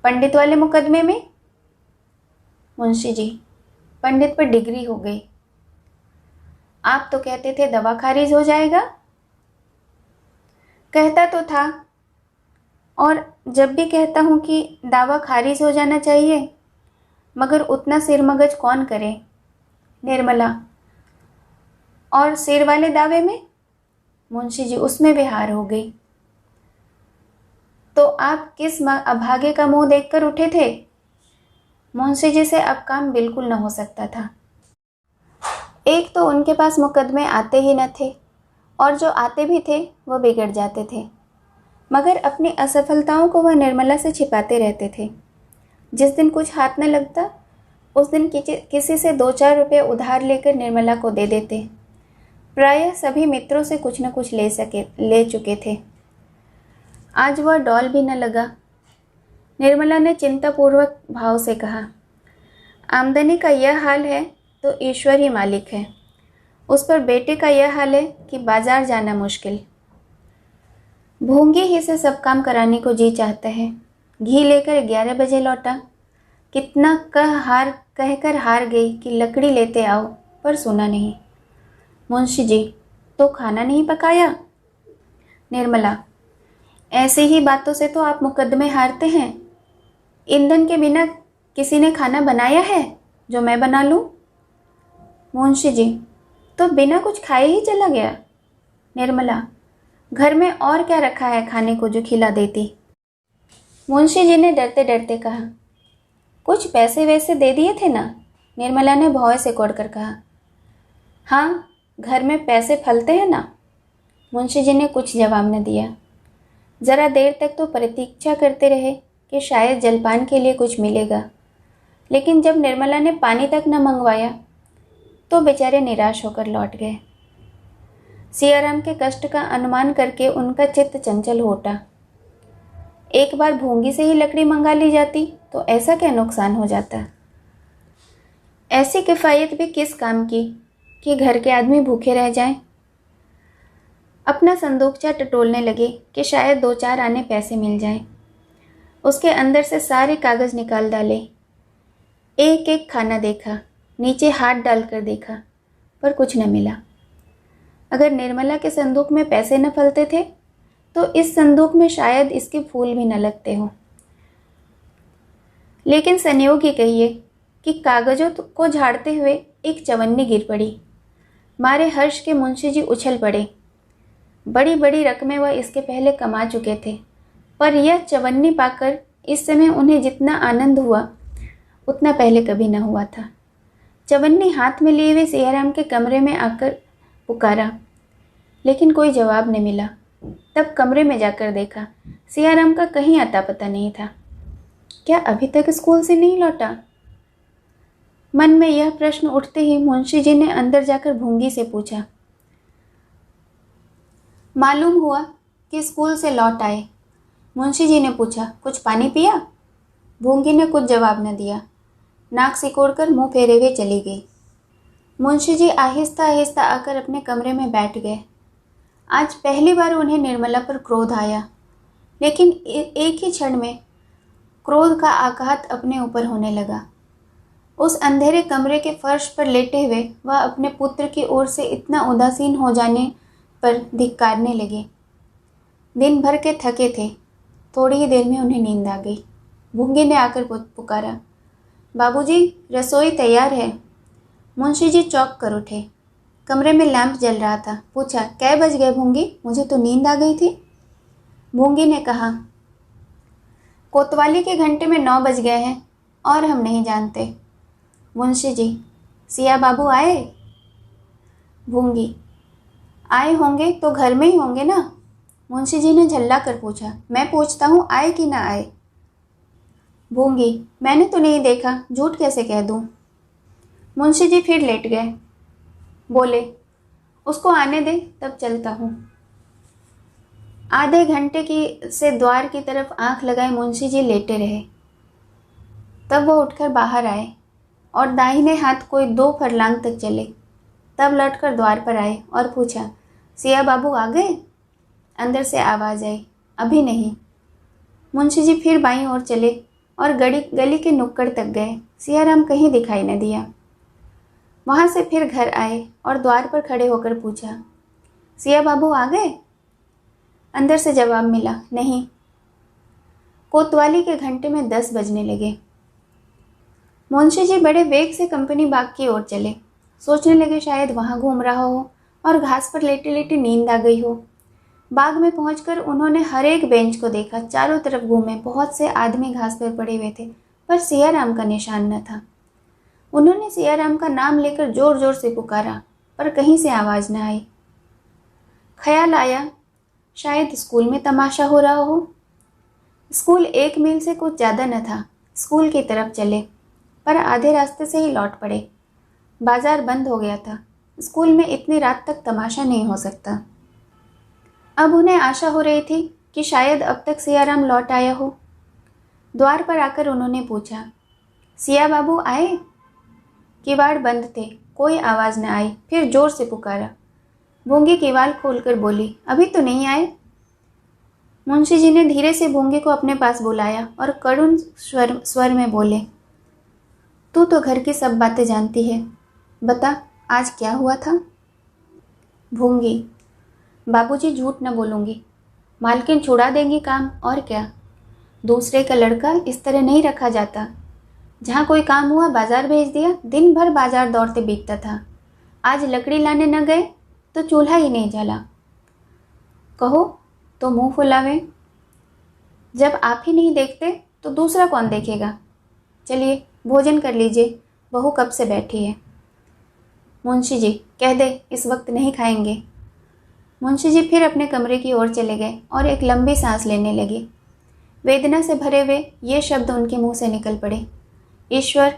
पंडित वाले मुकदमे में? मुंशी जी, पंडित पर डिग्री हो गई। आप तो कहते थे दवा खारिज हो जाएगा। कहता तो था, और जब भी कहता हूँ कि दावा खारिज हो जाना चाहिए, मगर उतना सिर मगज कौन करे। निर्मला, और सिर वाले दावे में? मुंशी जी, उसमें भी हार हो गई। तो आप किस अभागे का मुंह देखकर उठे थे? मुंशी जी से अब काम बिल्कुल न हो सकता था। एक तो उनके पास मुकदमे आते ही न थे, और जो आते भी थे वह बिगड़ जाते थे। मगर अपनी असफलताओं को वह निर्मला से छिपाते रहते थे। जिस दिन कुछ हाथ न लगता उस दिन किसी से 2-4 रुपये उधार लेकर निर्मला को दे देते। प्रायः सभी मित्रों से कुछ न कुछ ले चुके थे। आज वह डॉल भी न लगा। निर्मला ने चिंतापूर्वक भाव से कहा, आमदनी का यह हाल है तो ईश्वर ही मालिक है। उस पर बेटे का यह हाल है कि बाजार जाना मुश्किल। भूंगी ही से सब काम कराने को जी चाहता है। घी लेकर 11 बजे लौटा। कितना कहकर हार गई कि लकड़ी लेते आओ। पर सुना नहीं। मुंशी जी, तो खाना नहीं पकाया? निर्मला, ऐसे ही बातों से तो आप मुकदमे हारते हैं। ईंधन के बिना किसी ने खाना बनाया है जो मैं बना लूं? मुंशी जी, तो बिना कुछ खाए ही चला गया? निर्मला, घर में और क्या रखा है खाने को जो खिला देती? मुंशी जी ने डरते डरते कहा, कुछ पैसे वैसे दे दिए थे ना? निर्मला ने भौं से कोड़कर कहा, हाँ, घर में पैसे फलते हैं ना। मुंशी जी ने कुछ जवाब न दिया। ज़रा देर तक तो प्रतीक्षा करते रहे कि शायद जलपान के लिए कुछ मिलेगा, लेकिन जब निर्मला ने पानी तक न मंगवाया तो बेचारे निराश होकर लौट गए। सियाराम के कष्ट का अनुमान करके उनका चित्त चंचल हो उठा। एक बार भूंगी से ही लकड़ी मंगा ली जाती तो ऐसा क्या नुकसान हो जाता? ऐसी किफ़ायत भी किस काम की कि घर के आदमी भूखे रह जाएं। अपना संदूकचा टटोलने लगे कि शायद 2-4 आने पैसे मिल जाएं। उसके अंदर से सारे कागज़ निकाल डाले। एक एक खाना देखा, नीचे हाथ डालकर देखा, पर कुछ न मिला। अगर निर्मला के संदूक में पैसे न फलते थे तो इस संदूक में शायद इसके फूल भी न लगते हों। लेकिन संयोग ही कहिए कि कागज़ों को झाड़ते हुए एक चवन्नी गिर पड़ी। मारे हर्ष के मुंशी जी उछल पड़े। बड़ी बड़ी रकमें वह इसके पहले कमा चुके थे, पर यह चवन्नी पाकर इस समय उन्हें जितना आनंद हुआ उतना पहले कभी न हुआ था। चवन्नी हाथ में लिए हुए सियाराम के कमरे में आकर पुकारा, लेकिन कोई जवाब न मिला। तब कमरे में जाकर देखा, सियाराम का कहीं अता पता नहीं था। क्या अभी तक स्कूल से नहीं लौटा? मन में यह प्रश्न उठते ही मुंशी जी ने अंदर जाकर भूंगी से पूछा। मालूम हुआ कि स्कूल से लौट आए। मुंशी जी ने पूछा, कुछ पानी पिया? भूंगी ने कुछ जवाब न दिया। नाक सिकोड़कर मुंह फेरे हुए चली गई। मुंशी जी आहिस्ता आहिस्ता आकर अपने कमरे में बैठ गए। आज पहली बार उन्हें निर्मला पर क्रोध आया, लेकिन एक ही क्षण में क्रोध का आघात अपने ऊपर होने लगा। उस अंधेरे कमरे के फर्श पर लेटे हुए वह अपने पुत्र की ओर से इतना उदासीन हो जाने पर धिक्कारने लगे। दिन भर के थके थे, थोड़ी ही देर में उन्हें नींद आ गई। भूंगी ने आकर पुकारा, बाबूजी, रसोई तैयार है। मुंशी जी चौंक कर उठे। कमरे में लैंप जल रहा था। पूछा, कै बज गए भूंगी? मुझे तो नींद आ गई थी। भूंगी ने कहा, कोतवाली के घंटे में 9 बज गए हैं और हम नहीं जानते। मुंशी जी, सिया बाबू आए? भूंगी, आए होंगे तो घर में ही होंगे ना। मुंशी जी ने झल्ला कर पूछा, मैं पूछता हूँ आए कि ना आए। भूंगी, मैंने तो नहीं देखा, झूठ कैसे कह दूँ। मुंशी जी फिर लेट गए। बोले, उसको आने दे, तब चलता हूँ। आधे घंटे की से द्वार की तरफ आंख लगाए मुंशी जी लेटे रहे। तब वो उठकर बाहर आए और दाहिने हाथ कोई 2 फरलांग तक चले। तब लौटकर द्वार पर आए और पूछा, सिया बाबू आ गए? अंदर से आवाज़ आई, अभी नहीं। मुंशी जी फिर बाईं ओर चले और गली के नुक्कड़ तक गए। सियाराम कहीं दिखाई न दिया। वहाँ से फिर घर आए और द्वार पर खड़े होकर पूछा, सिया बाबू आ गए? अंदर से जवाब मिला, नहीं। कोतवाली के घंटे में 10 बजने लगे। मुंशी जी बड़े वेग से कंपनी बाग की ओर चले। सोचने लगे शायद वहाँ घूम रहा हो और घास पर लेटे लेटे नींद आ गई हो। बाग में पहुंचकर उन्होंने हर एक बेंच को देखा, चारों तरफ घूमे। बहुत से आदमी घास पर पड़े हुए थे, पर सियाराम का निशान न था। उन्होंने सियाराम का नाम लेकर जोर जोर से पुकारा, पर कहीं से आवाज़ न आई। ख्याल आया शायद स्कूल में तमाशा हो रहा हो। स्कूल 1 मील से कुछ ज़्यादा न था। स्कूल की तरफ चले, पर आधे रास्ते से ही लौट पड़े। बाजार बंद हो गया था। स्कूल में इतनी रात तक तमाशा नहीं हो सकता। अब उन्हें आशा हो रही थी कि शायद अब तक सियाराम लौट आया हो। द्वार पर आकर उन्होंने पूछा, सिया बाबू आए? किवाड़ बंद थे, कोई आवाज़ न आई। फिर जोर से पुकारा। भूंगी किवाड़ खोलकर बोली, अभी तो नहीं आए। मुंशी जी ने धीरे से भूंगी को अपने पास बुलाया और करुण स्वर में बोले, तू तो घर की सब बातें जानती है, बता आज क्या हुआ था? भूंगी। बाबूजी झूठ न बोलूँगी। मालकिन छुड़ा देंगी काम, और क्या। दूसरे का लड़का इस तरह नहीं रखा जाता। जहाँ कोई काम हुआ बाजार भेज दिया, दिन भर बाजार दौड़ते बीतता था। आज लकड़ी लाने न गए तो चूल्हा ही नहीं जला। कहो तो मुंह फुलावे। जब आप ही नहीं देखते तो दूसरा कौन देखेगा। चलिए भोजन कर लीजिए, बहू कब से बैठी है। मुंशी जी कह दे इस वक्त नहीं खाएंगे। मुंशी जी फिर अपने कमरे की ओर चले गए और एक लंबी सांस लेने लगे। वेदना से भरे हुए ये शब्द उनके मुंह से निकल पड़े। ईश्वर,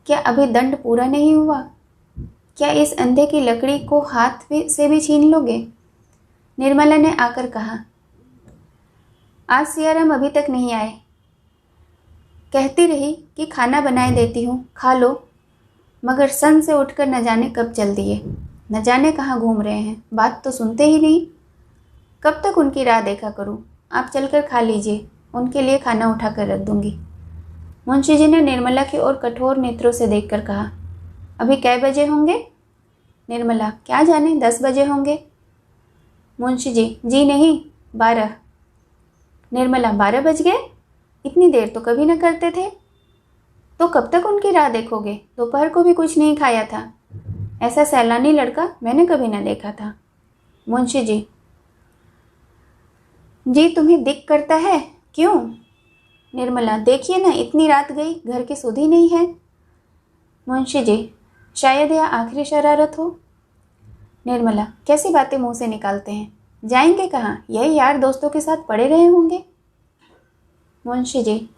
क्या अभी दंड पूरा नहीं हुआ? क्या इस अंधे की लकड़ी को हाथ से भी छीन लोगे? निर्मला ने आकर कहा, आज सियाराम अभी तक नहीं आए। कहती रही कि खाना बनाए देती हूँ, खा लो, मगर सन से उठकर न जाने कब चल दिए, न जाने कहाँ घूम रहे हैं। बात तो सुनते ही नहीं। कब तक उनकी राह देखा करूँ? आप चलकर खा लीजिए, उनके लिए खाना उठा कर रख दूंगी। मुंशी जी ने निर्मला की ओर कठोर नेत्रों से देखकर कहा, अभी कै बजे होंगे? निर्मला, क्या जाने, 10 बजे होंगे। मुंशी जी, जी नहीं, 12। निर्मला, 12 बज गए? इतनी देर तो कभी न करते थे। तो कब तक उनकी राह देखोगे? दोपहर को भी कुछ नहीं खाया था। ऐसा सैलानी लड़का मैंने कभी न देखा था। मुंशी जी, जी तुम्हें दिक करता है क्यों? निर्मला, देखिए ना, इतनी रात गई, घर की सुध ही नहीं है। मुंशी जी, शायद यह आखिरी शरारत हो। निर्मला, कैसी बातें मुंह से निकालते हैं? जाएंगे कहाँ? यही यार दोस्तों के साथ पड़े रहे होंगे। मुंशी जी,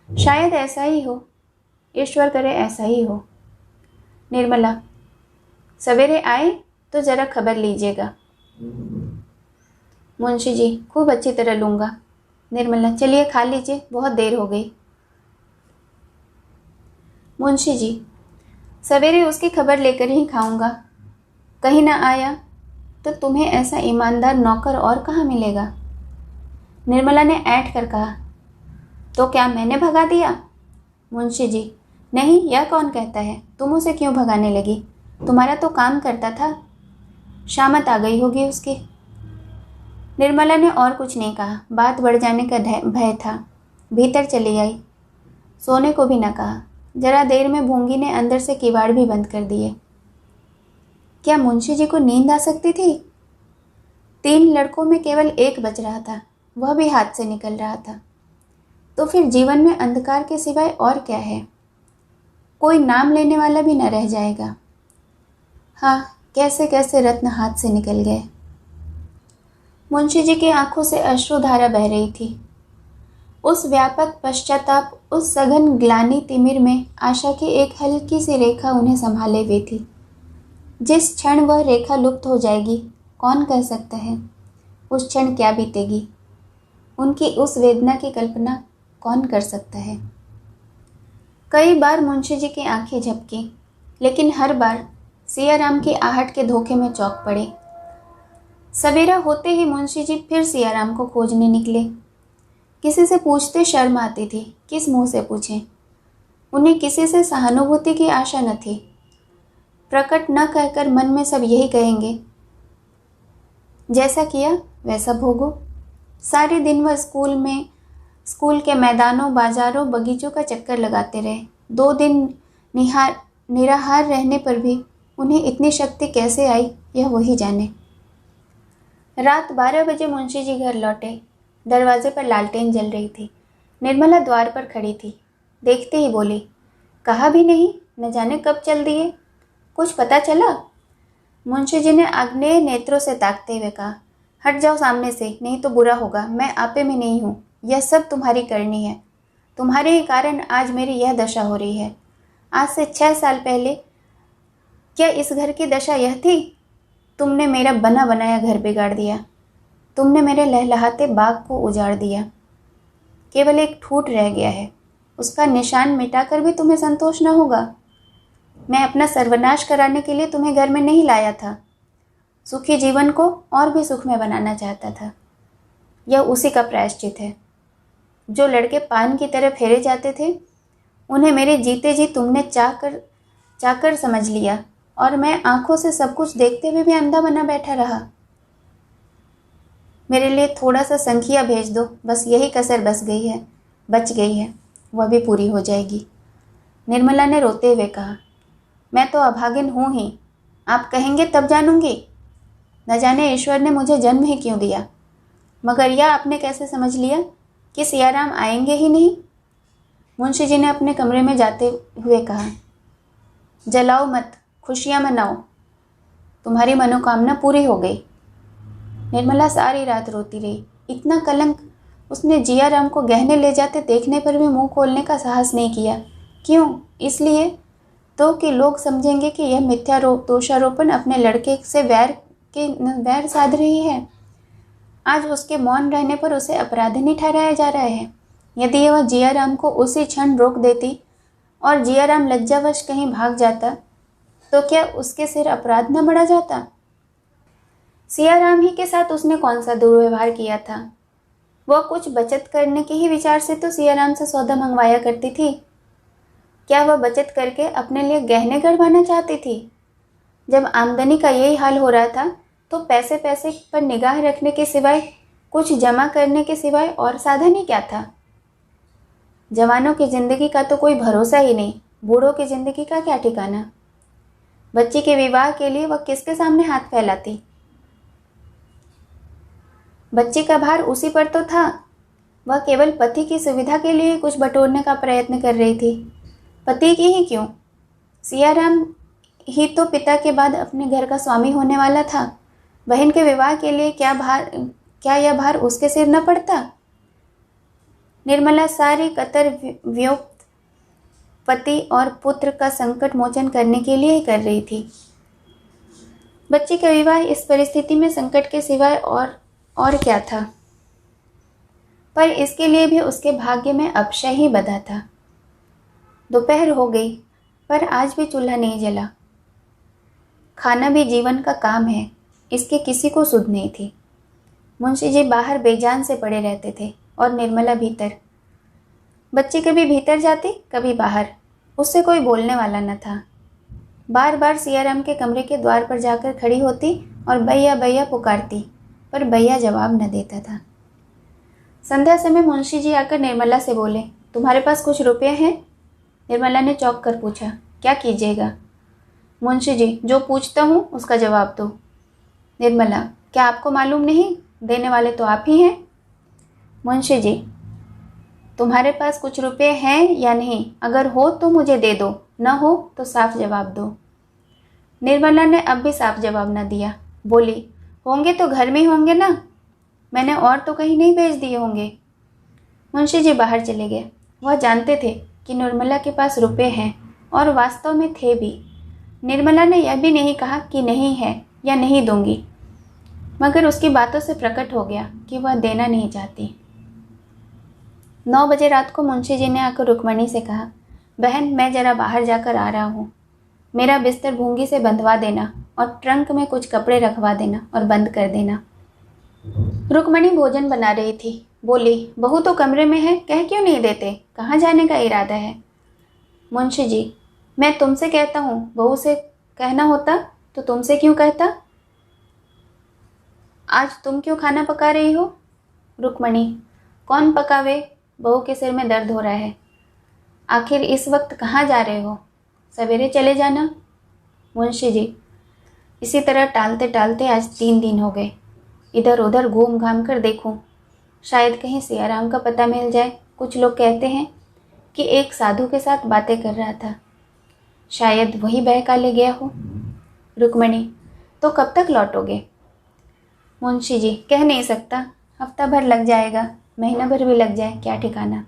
शायद ऐसा ही हो, ईश्वर करे ऐसा ही हो। निर्मला, सवेरे आए तो जरा खबर लीजिएगा। मुंशी जी, खूब अच्छी तरह लूँगा। निर्मला, चलिए खा लीजिए, बहुत देर हो गई। मुंशी जी, सवेरे उसकी खबर लेकर ही खाऊंगा। कहीं ना आया तो तुम्हें ऐसा ईमानदार नौकर और कहाँ मिलेगा। निर्मला ने ऐंठ कर कहा, तो क्या मैंने भगा दिया? मुंशी जी, नहीं, यह कौन कहता है? तुम उसे क्यों भगाने लगी? तुम्हारा तो काम करता था। शामत आ गई होगी उसकी। निर्मला ने और कुछ नहीं कहा। बात बढ़ जाने का भय था। भीतर चली आई। सोने को भी न कहा। जरा देर में भूंगी ने अंदर से किवाड़ भी बंद कर दिए। क्या मुंशी जी को नींद आ सकती थी? 3 लड़कों में केवल एक बच रहा था, वह भी हाथ से निकल रहा था। तो फिर जीवन में अंधकार के सिवाय और क्या है? कोई नाम लेने वाला भी न रह जाएगा। हाँ, कैसे कैसे रत्न हाथ से निकल गए। मुंशी जी की आंखों से अश्रुधारा बह रही थी। उस व्यापक पश्चाताप, उस सघन ग्लानि तिमिर में आशा की एक हल्की सी रेखा उन्हें संभाले हुई थी। जिस क्षण वह रेखा लुप्त हो जाएगी, कौन कह सकता है उस क्षण क्या बीतेगी। उनकी उस वेदना की कल्पना कौन कर सकता है। कई बार मुंशी जी की आंखें झपकी, लेकिन हर बार सियाराम की आहट के धोखे में चौंक पड़े। सवेरा होते ही मुंशी जी फिर सियाराम को खोजने निकले। किसी से पूछते शर्म आती थी, किस मुंह से पूछें। उन्हें किसी से सहानुभूति की आशा न थी। प्रकट न कहकर मन में सब यही कहेंगे, जैसा किया वैसा भोगो। सारे दिन वह स्कूल के मैदानों, बाजारों, बगीचों का चक्कर लगाते रहे। 2 दिन निराहार रहने पर भी उन्हें इतनी शक्ति कैसे आई, यह वही जाने। रात 12 बजे मुंशी जी घर लौटे। दरवाजे पर लालटेन जल रही थी। निर्मला द्वार पर खड़ी थी। देखते ही बोली, कहा भी नहीं, न जाने कब चल दिए, कुछ पता चला? मुंशी जी ने आग्नेय नेत्रों से ताकते हुए कहा, हट जाओ सामने से, नहीं तो बुरा होगा। मैं आपे में नहीं हूँ, यह सब तुम्हारी करनी है। तुम्हारे ही कारण आज मेरी यह दशा हो रही है। आज से 6 साल पहले क्या इस घर की दशा यह थी? तुमने मेरा बना बनाया घर बिगाड़ दिया। तुमने मेरे लहलहाते बाग को उजाड़ दिया। केवल एक ठूठ रह गया है, उसका निशान मिटाकर भी तुम्हें संतोष न होगा। मैं अपना सर्वनाश कराने के लिए तुम्हें घर में नहीं लाया था। सुखी जीवन को और भी सुखमय बनाना चाहता था। यह उसी का प्रायश्चित है। जो लड़के पान की तरह फेरे जाते थे, उन्हें मेरे जीते जी तुमने चाकर समझ लिया। और मैं आंखों से सब कुछ देखते हुए भी अंधा बना बैठा रहा। मेरे लिए थोड़ा सा संखिया भेज दो, बस यही कसर बच गई है, वह भी पूरी हो जाएगी। निर्मला ने रोते हुए कहा, मैं तो अभागिन हूँ ही, आप कहेंगे तब जानूंगी। न जाने ईश्वर ने मुझे जन्म ही क्यों दिया। मगर यह आपने कैसे समझ लिया कि सियाराम आएंगे ही नहीं? मुंशी जी ने अपने कमरे में जाते हुए कहा, जलाओ मत, खुशियाँ मनाओ, तुम्हारी मनोकामना पूरी हो गई। निर्मला सारी रात रोती रही। इतना कलंक उसने जियाराम को गहने ले जाते देखने पर भी मुंह खोलने का साहस नहीं किया। क्यों? इसलिए तो कि लोग समझेंगे कि यह मिथ्या दोषारोपण अपने लड़के से वैर साध रही है। आज उसके मौन रहने पर उसे अपराधिनी ठहराया जा रहा है। यदि वह जियाराम को उसी क्षण रोक देती और जियाराम लज्जावश कहीं भाग जाता तो क्या उसके सिर अपराध न बढ़ा जाता? सियाराम ही के साथ उसने कौन सा दुर्व्यवहार किया था? वह कुछ बचत करने के ही विचार से तो सियाराम से सौदा मंगवाया करती थी। क्या वह बचत करके अपने लिए गहने गढ़वाना चाहती थी? जब आमदनी का यही हाल हो रहा था तो पैसे पैसे पर निगाह रखने के सिवाय, कुछ जमा करने के सिवाय और साधन ही क्या था? जवानों की जिंदगी का तो कोई भरोसा ही नहीं, बूढ़ों की जिंदगी का क्या ठिकाना। बच्ची के विवाह के लिए वह किसके सामने हाथ फैलाती? बच्ची का भार उसी पर तो था। वह केवल पति की सुविधा के लिए कुछ बटोरने का प्रयत्न कर रही थी। पति की ही क्यों, सियाराम ही तो पिता के बाद अपने घर का स्वामी होने वाला था। बहन के विवाह के लिए क्या यह भार उसके सिर न पड़ता? निर्मला सारी कतर व्योक्त पति और पुत्र का संकट मोचन करने के लिए ही कर रही थी। बच्ची का विवाह इस परिस्थिति में संकट के सिवाय और क्या था? पर इसके लिए भी उसके भाग्य में अक्षय ही बधा था। दोपहर हो गई पर आज भी चूल्हा नहीं जला। खाना भी जीवन का काम है, इसके किसी को सुध नहीं थी। मुंशी जी बाहर बेजान से पड़े रहते थे और निर्मला भीतर। बच्ची कभी भीतर जाती कभी बाहर, उससे कोई बोलने वाला न था। बार बार सियाराम के कमरे के द्वार पर जाकर खड़ी होती और भैया भैया पुकारती, पर भैया जवाब न देता था। संध्या समय मुंशी जी आकर निर्मला से बोले, तुम्हारे पास कुछ रुपये हैं? निर्मला ने चौंक कर पूछा, क्या कीजिएगा? मुंशी जी, जो पूछता हूँ उसका जवाब दो। निर्मला, क्या आपको मालूम नहीं, देने वाले तो आप ही हैं। मुंशी जी, तुम्हारे पास कुछ रुपये हैं या नहीं? अगर हो तो मुझे दे दो, न हो तो साफ जवाब दो। निर्मला ने अब भी साफ जवाब न दिया। बोली, होंगे तो घर में होंगे ना, मैंने और तो कहीं नहीं भेज दिए होंगे। मुंशी जी बाहर चले गए। वह जानते थे कि निर्मला के पास रुपये हैं और वास्तव में थे भी। निर्मला ने यह भी नहीं कहा कि नहीं है या नहीं दूंगी, मगर उसकी बातों से प्रकट हो गया कि वह देना नहीं चाहती। 9 बजे रात को मुंशी जी ने आकर रुक्मणी से कहा, बहन, मैं जरा बाहर जाकर आ रहा हूँ, मेरा बिस्तर भूंगी से बंधवा देना और ट्रंक में कुछ कपड़े रखवा देना और बंद कर देना। रुक्मणी भोजन बना रही थी। बोली, बहू तो कमरे में है, कह क्यों नहीं देते? कहाँ जाने का इरादा है? मुंशी जी, मैं तुमसे कहता हूँ, बहू से कहना होता तो तुमसे क्यों कहता? आज तुम क्यों खाना पका रही हो? रुक्मणी, कौन पकावे, बहू के सिर में दर्द हो रहा है। आखिर इस वक्त कहाँ जा रहे हो? सवेरे चले जाना। मुंशी जी, इसी तरह टालते टालते आज 3 दिन हो गए। इधर उधर घूम घाम कर देखूं, शायद कहीं सियाराम का पता मिल जाए। कुछ लोग कहते हैं कि एक साधु के साथ बातें कर रहा था, शायद वही बहका ले गया हो। रुक्मणी, तो कब तक लौटोगे? मुंशी जी, कह नहीं सकता, हफ्ता भर लग जाएगा, महीना भर भी लग जाए, क्या ठिकाना।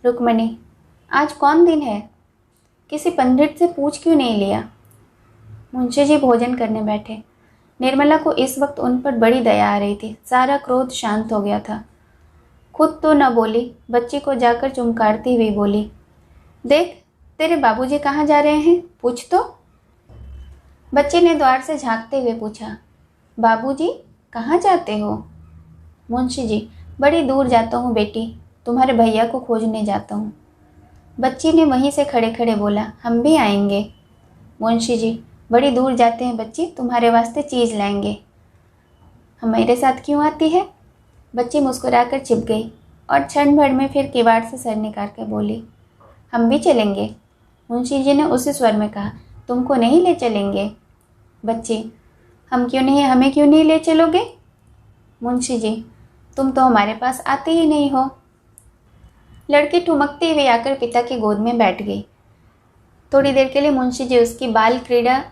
रुक्मणी, आज कौन दिन है? किसी पंडित से पूछ क्यों नहीं लिया? मुंशी जी भोजन करने बैठे। निर्मला को इस वक्त उन पर बड़ी दया आ रही थी। सारा क्रोध शांत हो गया था। खुद तो न बोली, बच्ची को जाकर चुमकारती हुई बोली, देख तेरे बाबूजी कहाँ जा रहे हैं, पूछ तो। बच्ची ने द्वार से झांकते हुए पूछा, बाबूजी कहाँ जाते हो? मुंशी जी, बड़ी दूर जाता हूँ बेटी, तुम्हारे भैया को खोजने जाता हूँ। बच्ची ने वहीं से खड़े खड़े बोला, हम भी आएंगे। मुंशी जी, बड़ी दूर जाते हैं बच्ची, तुम्हारे वास्ते चीज़ लाएंगे। हम मेरे साथ क्यों आती है? बच्ची मुस्कुराकर छिप गई और क्षण भर में फिर किवाड़ से सर निकाल कर बोली, हम भी चलेंगे। मुंशी जी ने उसी स्वर में कहा, तुमको नहीं ले चलेंगे? बच्ची, हम क्यों नहीं, हमें क्यों नहीं ले चलोगे? मुंशी जी, तुम तो हमारे पास आते ही नहीं हो। लड़की ठुमकती हुई आकर पिता की गोद में बैठ गई। थोड़ी देर के लिए मुंशी जी उसकी बाल क्रीड़ा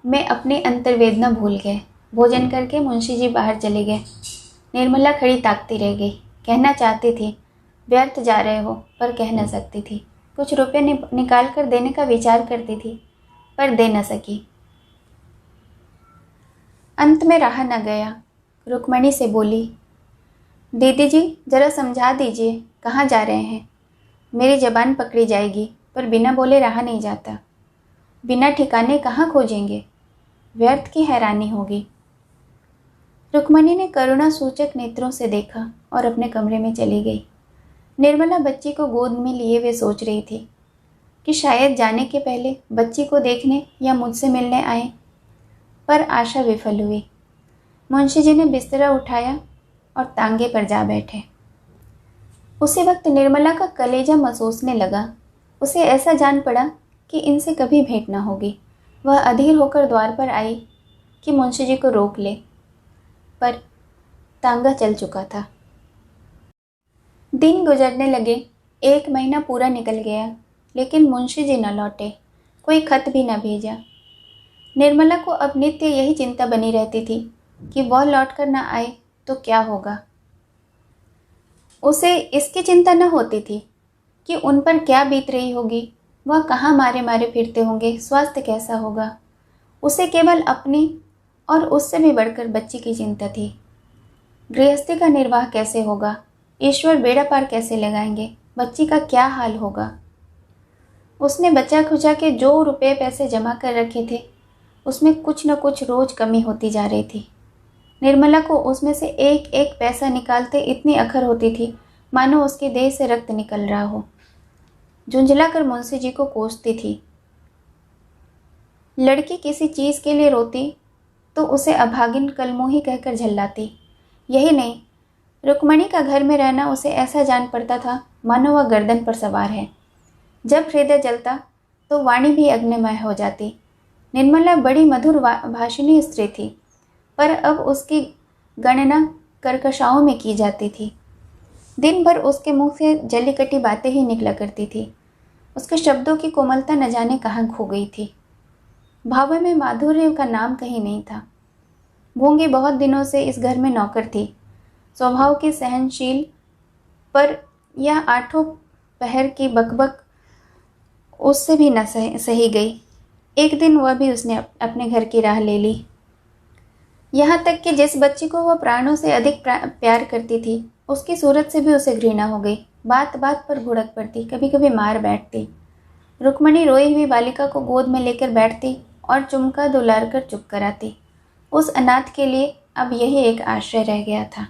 में अपनी अंतर्वेदना भूल गए। भोजन करके मुंशी जी बाहर चले गए। निर्मला खड़ी ताकती रह गई। कहना चाहती थी, व्यर्थ जा रहे हो, पर कह न सकती थी। कुछ रुपये निकाल कर देने का विचार करती थी, पर दे न सकी। अंत में रहा न गया। रुक्मणी से बोली, दीदी जी जरा समझा दीजिए, कहाँ जा रहे हैं? मेरी जबान पकड़ी जाएगी, पर बिना बोले रहा नहीं जाता। बिना ठिकाने कहाँ खोजेंगे? व्यर्थ की हैरानी होगी। रुक्मणी ने करुणा सूचक नेत्रों से देखा और अपने कमरे में चली गई। निर्मला बच्ची को गोद में लिए हुए सोच रही थी कि शायद जाने के पहले बच्ची को देखने या मुझसे मिलने आए, पर आशा विफल हुई। मुंशी जी ने बिस्तरा उठाया और तांगे पर जा बैठे। उसी वक्त निर्मला का कलेजा महसूसने लगा। उसे ऐसा जान पड़ा कि इनसे कभी भेंट न होगी। वह अधीर होकर द्वार पर आई कि मुंशी जी को रोक ले, पर तांगा चल चुका था। दिन गुजरने लगे। 1 महीना पूरा निकल गया, लेकिन मुंशी जी न लौटे। कोई खत भी न भेजा। निर्मला को अब नित्य यही चिंता बनी रहती थी कि वह लौट कर न आए तो क्या होगा। उसे इसकी चिंता न होती थी कि उन पर क्या बीत रही होगी, वह कहाँ मारे मारे फिरते होंगे, स्वास्थ्य कैसा होगा। उसे केवल अपनी और उससे भी बढ़कर बच्ची की चिंता थी। गृहस्थी का निर्वाह कैसे होगा, ईश्वर बेड़ा पार कैसे लगाएंगे, बच्ची का क्या हाल होगा। उसने बचा खुचा के जो रुपए पैसे जमा कर रखे थे, उसमें कुछ न कुछ रोज कमी होती जा रही थी। निर्मला को उसमें से एक एक पैसा निकालते इतनी अखर होती थी मानो उसके देह से रक्त निकल रहा हो। झुंझला कर मुंशी जी को कोसती थी। लड़की किसी चीज़ के लिए रोती तो उसे अभागिन कलमोही कहकर झल्लाती। यही नहीं, रुक्मणी का घर में रहना उसे ऐसा जान पड़ता था मानो वह गर्दन पर सवार है। जब हृदय जलता तो वाणी भी अग्निमय हो जाती। निर्मला बड़ी मधुर भाषिणी स्त्री थी, पर अब उसकी गणना कर्कशाओं में की जाती थी। दिन भर उसके मुंह से जली कटी बातें ही निकला करती थी। उसके शब्दों की कोमलता न जाने कहाँ खो गई थी। भाव में माधुर्य का नाम कहीं नहीं था। भूंगी बहुत दिनों से इस घर में नौकर थी, स्वभाव की सहनशील, पर यह 8 पहर की बकबक उससे भी न सही गई। एक दिन वह भी उसने अपने घर की राह ले ली। यहाँ तक कि जिस बच्ची को वह प्राणों से अधिक प्यार करती थी, उसकी सूरत से भी उसे घृणा हो गई। बात बात पर भुड़क पड़ती, कभी कभी मार बैठती। रुक्मणी रोई हुई बालिका को गोद में लेकर बैठती और चुमका दुलार कर चुप कराती। उस अनाथ के लिए अब यही एक आश्रय रह गया था।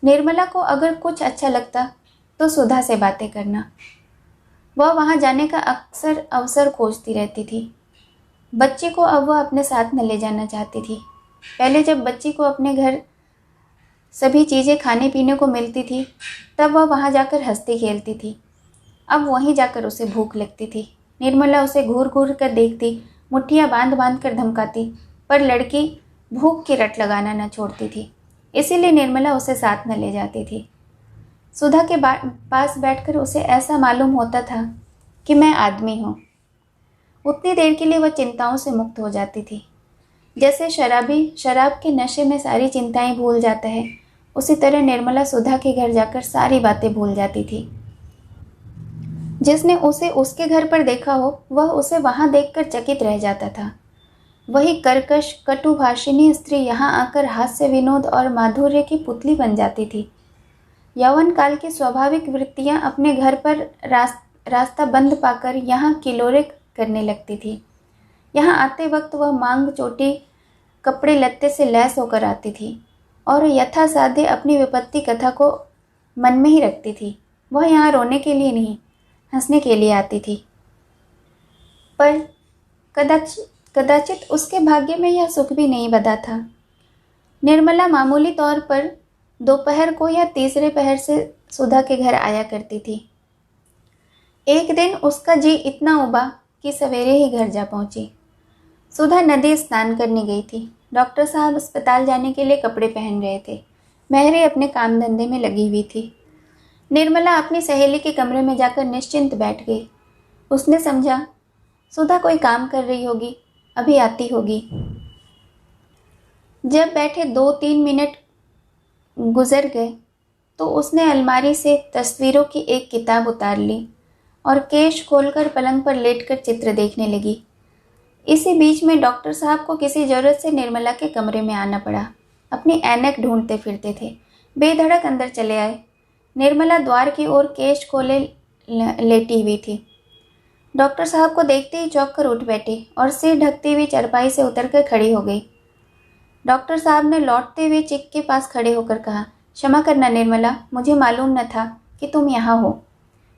निर्मला को अगर कुछ अच्छा लगता तो सुधा से बातें करना। वह वहाँ जाने का अक्सर अवसर खोजती रहती थी। बच्ची को अब वह अपने साथ न ले जाना चाहती थी। पहले जब बच्ची को अपने घर सभी चीज़ें खाने पीने को मिलती थी, तब वह वहाँ जाकर हंसती खेलती थी। अब वहीं जाकर उसे भूख लगती थी। निर्मला उसे घूर घूर कर देखती, मुट्ठियाँ बांध बांध कर धमकाती, पर लड़की भूख की रट लगाना न छोड़ती थी। इसीलिए निर्मला उसे साथ न ले जाती थी। सुधा के पास बैठकर उसे ऐसा मालूम होता था कि मैं आदमी हूँ। उतनी देर के लिए वह चिंताओं से मुक्त हो जाती थी। जैसे शराबी शराब के नशे में सारी चिंताएं भूल जाता है, उसी तरह निर्मला सुधा के घर जाकर सारी बातें भूल जाती थी। जिसने उसे उसके घर पर देखा हो, वह उसे वहां देखकर चकित रह जाता था। वही कर्कश कटुभाषिणी स्त्री यहाँ आकर हास्य विनोद और माधुर्य की पुतली बन जाती थी। यौवन काल की स्वाभाविक वृत्तियां अपने घर पर रास्ता बंद पाकर यहाँ किलोरे करने लगती थी। यहाँ आते वक्त वह मांग चोटी कपड़े लत्ते से लैस होकर आती थी और यथासाध्य अपनी विपत्ति कथा को मन में ही रखती थी। वह यहाँ रोने के लिए नहीं, हंसने के लिए आती थी। पर कदाचित उसके भाग्य में यह सुख भी नहीं बधा था। निर्मला मामूली तौर पर दोपहर को या तीसरे पहर से सुधा के घर आया करती थी। एक दिन उसका जी इतना उबा कि सवेरे ही घर जा पहुंची। सुधा नदी स्नान करने गई थी। डॉक्टर साहब अस्पताल जाने के लिए कपड़े पहन रहे थे। महरी अपने काम धंधे में लगी हुई थी। निर्मला अपनी सहेली के कमरे में जाकर निश्चिंत बैठ गई। उसने समझा सुधा कोई काम कर रही होगी, अभी आती होगी। जब बैठे 2-3 मिनट गुजर गए तो उसने अलमारी से तस्वीरों की एक किताब उतार ली और केश खोलकर पलंग पर लेटकर चित्र देखने लगी। इसी बीच में डॉक्टर साहब को किसी जरूरत से निर्मला के कमरे में आना पड़ा। अपनी ऐनक ढूंढते फिरते थे। बेधड़क अंदर चले आए। निर्मला द्वार की ओर केश खोले लेटी हुई थी। डॉक्टर साहब को देखते ही चौंक कर उठ बैठी और सिर ढकती हुई चारपाई से उतरकर खड़ी हो गई। डॉक्टर साहब ने लौटते हुए चिक के पास खड़े होकर कहा, क्षमा करना निर्मला, मुझे मालूम न था कि तुम यहाँ हो।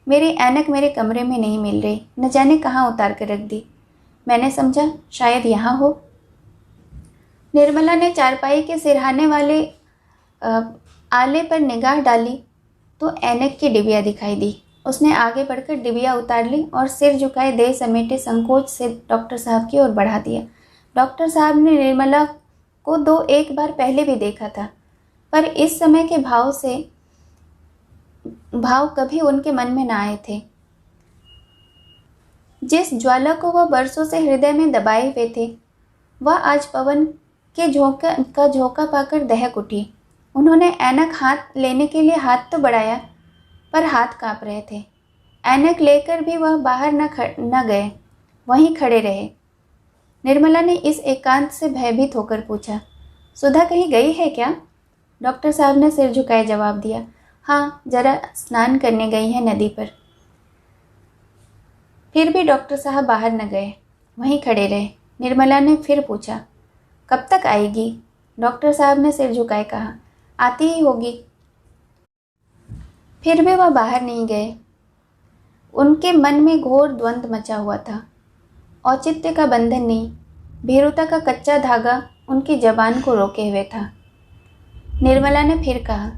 मेरी ऐनक मेरे कमरे में नहीं मिल रही, न जाने कहाँ उतार कर रख दी। मैंने समझा शायद यहाँ हो। निर्मला ने चारपाई के सिरहाने वाले आले पर निगाह डाली तो ऐनक की डिबिया दिखाई दी। उसने आगे बढ़कर डिबिया उतार ली और सिर झुकाए देह समेटे संकोच से डॉक्टर साहब की ओर बढ़ा दिया। डॉक्टर साहब ने निर्मला को 2-1 बार पहले भी देखा था, पर इस समय के भाव कभी उनके मन में न आए थे। जिस ज्वाला को वह बरसों से हृदय में दबाए हुए थे, वह आज पवन के झोंका पाकर दहक उठी। उन्होंने ऐनक हाथ लेने के लिए हाथ तो बढ़ाया, पर हाथ कांप रहे थे। ऐनक लेकर भी वह बाहर न गए, वहीं खड़े रहे। निर्मला ने इस एकांत से भयभीत होकर पूछा, सुधा कहीं गई है क्या? डॉक्टर साहब ने सिर झुकाए जवाब दिया, हाँ, जरा स्नान करने गई है नदी पर। फिर भी डॉक्टर साहब बाहर न गए, वहीं खड़े रहे। निर्मला ने फिर पूछा, कब तक आएगी? डॉक्टर साहब ने सिर झुकाए कहा, आती ही होगी। फिर भी वह बाहर नहीं गए। उनके मन में घोर द्वंद्व मचा हुआ था। औचित्य का बंधन नहीं, भीरुता का कच्चा धागा उनकी जबान को रोके हुए था। निर्मला ने फिर कहा,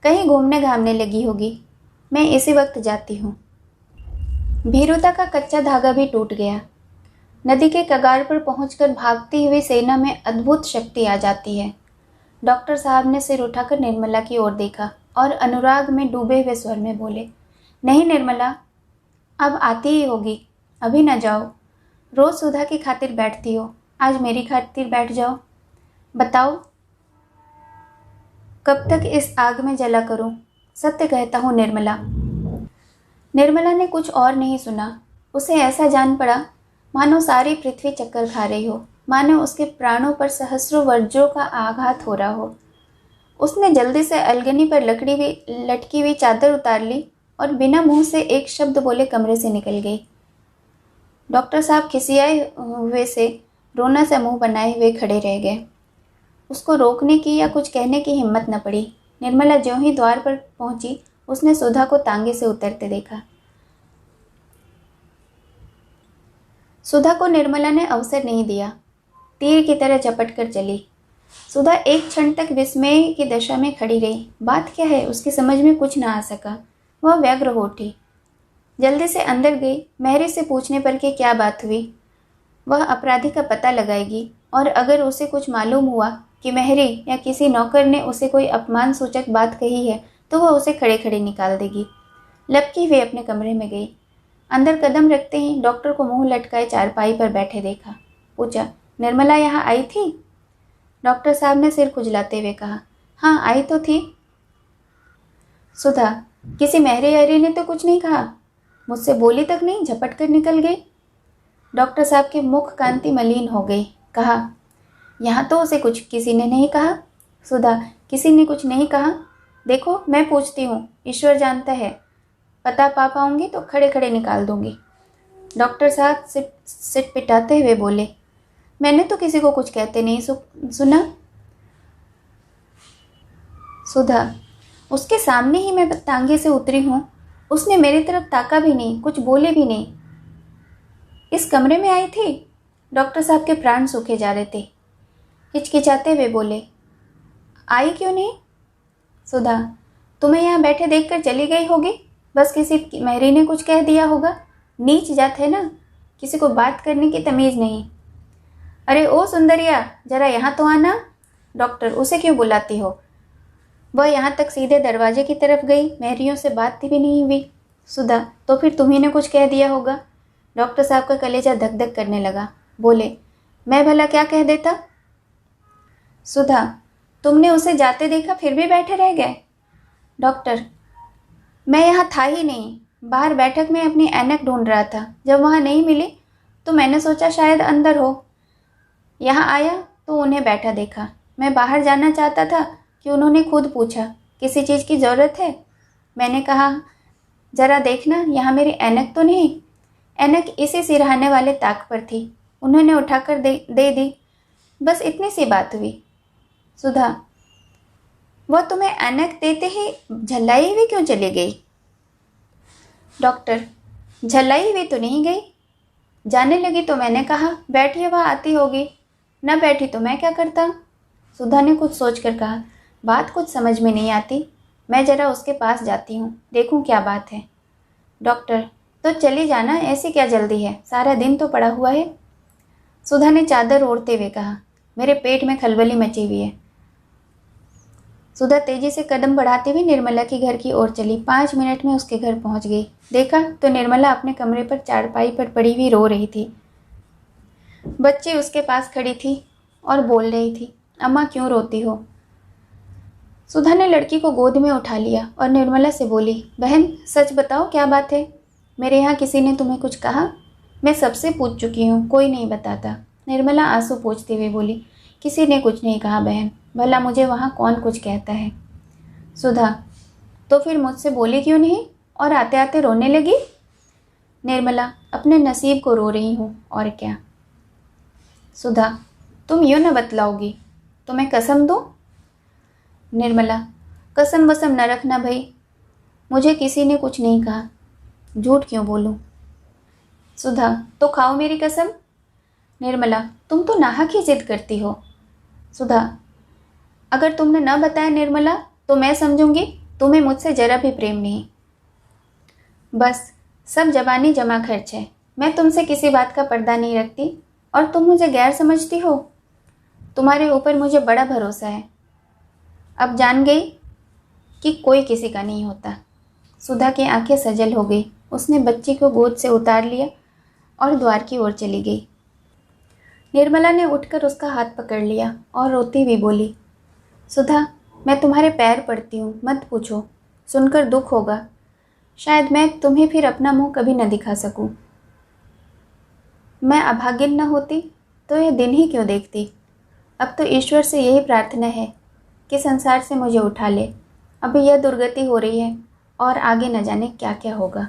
कहीं घूमने घामने लगी होगी, मैं इसी वक्त जाती हूँ। भीरुता का कच्चा धागा भी टूट गया। नदी के कगार पर पहुंचकर भागती हुई सेना में अद्भुत शक्ति आ जाती है। डॉक्टर साहब ने सिर उठाकर निर्मला की ओर देखा और अनुराग में डूबे हुए स्वर में बोले, नहीं निर्मला, अब आती ही होगी, अभी न जाओ। रोज सुधा की खातिर बैठती हो, आज मेरी खातिर बैठ जाओ। बताओ कब तक इस आग में जला करूं? सत्य कहता हूँ निर्मला। निर्मला ने कुछ और नहीं सुना। उसे ऐसा जान पड़ा मानो सारी पृथ्वी चक्कर खा रही हो, मानो उसके प्राणों पर सहस्रों वज्रों का आघात हो रहा हो। उसने जल्दी से अलगनी पर लटकी हुई चादर उतार ली और बिना मुंह से एक शब्द बोले कमरे से निकल गई। डॉक्टर साहब खिसियाए हुए से रोना सा मुंह बनाए हुए खड़े रह गए। उसको रोकने की या कुछ कहने की हिम्मत न पड़ी। निर्मला ज्यों ही द्वार पर पहुंची, उसने सुधा को तांगे से उतरते देखा। सुधा को निर्मला ने अवसर नहीं दिया, तीर की तरह झपट कर चली। सुधा एक क्षण तक विस्मय की दशा में खड़ी रही। बात क्या है, उसकी समझ में कुछ न आ सका। वह व्यग्र हो उठी, जल्दी से अंदर गई। महरी से पूछने पर कि क्या बात हुई, वह अपराधी का पता लगाएगी, और अगर उसे कुछ मालूम हुआ कि महरी या किसी नौकर ने उसे कोई अपमान सूचक बात कही है तो वह उसे खड़े खड़े निकाल देगी। लपकी हुई अपने कमरे में गई। अंदर कदम रखते ही डॉक्टर को मुंह लटकाए चारपाई पर बैठे देखा। पूछा, निर्मला यहाँ आई थी? डॉक्टर साहब ने सिर खुजलाते हुए कहा, हाँ आई तो थी। सुधा, किसी महरी हरी ने तो कुछ नहीं कहा? मुझसे बोली तक नहीं, झपट कर निकल गई। डॉक्टर साहब के मुख कांति मलिन हो गई। कहा, यहाँ तो उसे कुछ किसी ने नहीं कहा। सुधा, किसी ने कुछ नहीं कहा? देखो मैं पूछती हूँ, ईश्वर जानता है, पता पा पाऊंगी तो खड़े खड़े निकाल दूंगी। डॉक्टर साहब सिट पिटाते हुए बोले, मैंने तो किसी को कुछ कहते नहीं सुना। सुधा, उसके सामने ही मैं तांगे से उतरी हूँ, उसने मेरी तरफ ताका भी नहीं, कुछ बोले भी नहीं। इस कमरे में आई थी? डॉक्टर साहब के प्राण सूखे जा रहे थे। हिचकिचाते हुए बोले, आई क्यों नहीं? सुधा, तुम्हें यहाँ बैठे देखकर चली गई होगी। बस किसी मेहरी ने कुछ कह दिया होगा। नीच जात है ना, किसी को बात करने की तमीज़ नहीं। अरे ओ सुंदरिया, जरा यहाँ तो आना। डॉक्टर, उसे क्यों बुलाती हो? वह यहाँ तक सीधे दरवाजे की तरफ गई, मेहरियों से बात भी नहीं हुई। सुधा, तो फिर तुम्ही ने कुछ कह दिया होगा। डॉक्टर साहब का कलेजा धक धक करने लगा। बोले, मैं भला क्या कह देता? सुधा, तुमने उसे जाते देखा फिर भी बैठे रह गए। डॉक्टर, मैं यहाँ था ही नहीं, बाहर बैठक में अपनी ऐनक ढूंढ रहा था। जब वहाँ नहीं मिली तो मैंने सोचा शायद अंदर हो। यहाँ आया तो उन्हें बैठा देखा। मैं बाहर जाना चाहता था कि उन्होंने खुद पूछा, किसी चीज़ की ज़रूरत है? मैंने कहा, ज़रा देखना यहाँ मेरी ऐनक तो नहीं। ऐनक इसी सिरहाने वाले ताक पर थी। उन्होंने उठाकर दे दी। बस इतनी सी बात हुई। सुधा, वह तुम्हें ऐनक देते ही झल्लाई हुई क्यों चली गई? डॉक्टर, झल्लाई हुई तो नहीं गई। जाने लगी तो मैंने कहा, बैठिए वह आती होगी। न बैठी तो मैं क्या करता? सुधा ने कुछ सोचकर कहा, बात कुछ समझ में नहीं आती। मैं ज़रा उसके पास जाती हूँ, देखूँ क्या बात है। डॉक्टर, तो चली जाना, ऐसी क्या जल्दी है? सारा दिन तो पड़ा हुआ है। सुधा ने चादर ओढ़ते हुए कहा, मेरे पेट में खलबली मची हुई है। सुधा तेजी से कदम बढ़ाते हुए निर्मला के घर की ओर चली। 5 मिनट में उसके घर पहुंच गई। देखा तो निर्मला अपने कमरे पर चारपाई पर पड़ी हुई रो रही थी। बच्ची उसके पास खड़ी थी और बोल रही थी, अम्मा क्यों रोती हो? सुधा ने लड़की को गोद में उठा लिया और निर्मला से बोली, बहन सच बताओ क्या बात है? मेरे यहाँ किसी ने तुम्हें कुछ कहा? मैं सबसे पूछ चुकी हूँ, कोई नहीं बताता। निर्मला आंसू पोंछते हुए बोली, किसी ने कुछ नहीं कहा बहन, भला मुझे वहाँ कौन कुछ कहता है। सुधा, तो फिर मुझसे बोली क्यों नहीं और आते आते रोने लगी? निर्मला, अपने नसीब को रो रही हूँ और क्या। सुधा, तुम यूँ न बतलाओगी तो मैं कसम दूँ? निर्मला, कसम वसम न रखना भाई, मुझे किसी ने कुछ नहीं कहा, झूठ क्यों बोलूँ। सुधा, तो खाओ मेरी कसम। निर्मला, तुम तो नाहक ही जिद करती हो। सुधा, अगर तुमने न बताया निर्मला तो मैं समझूंगी तुम्हें मुझसे जरा भी प्रेम नहीं। बस सब जबानी जमा खर्च है। मैं तुमसे किसी बात का पर्दा नहीं रखती और तुम मुझे गैर समझती हो। तुम्हारे ऊपर मुझे बड़ा भरोसा है। अब जान गई कि कोई किसी का नहीं होता। सुधा की आंखें सजल हो गई। उसने बच्ची को गोद से उतार लिया और द्वार की ओर चली गई। निर्मला ने उठकर उसका हाथ पकड़ लिया और रोती हुई बोली, सुधा, मैं तुम्हारे पैर पड़ती हूँ, मत पूछो, सुनकर दुख होगा। शायद मैं तुम्हें फिर अपना मुंह कभी न दिखा सकूं। मैं अभागिन न होती तो यह दिन ही क्यों देखती। अब तो ईश्वर से यही प्रार्थना है कि संसार से मुझे उठा ले। अभी यह दुर्गति हो रही है और आगे न जाने क्या क्या होगा।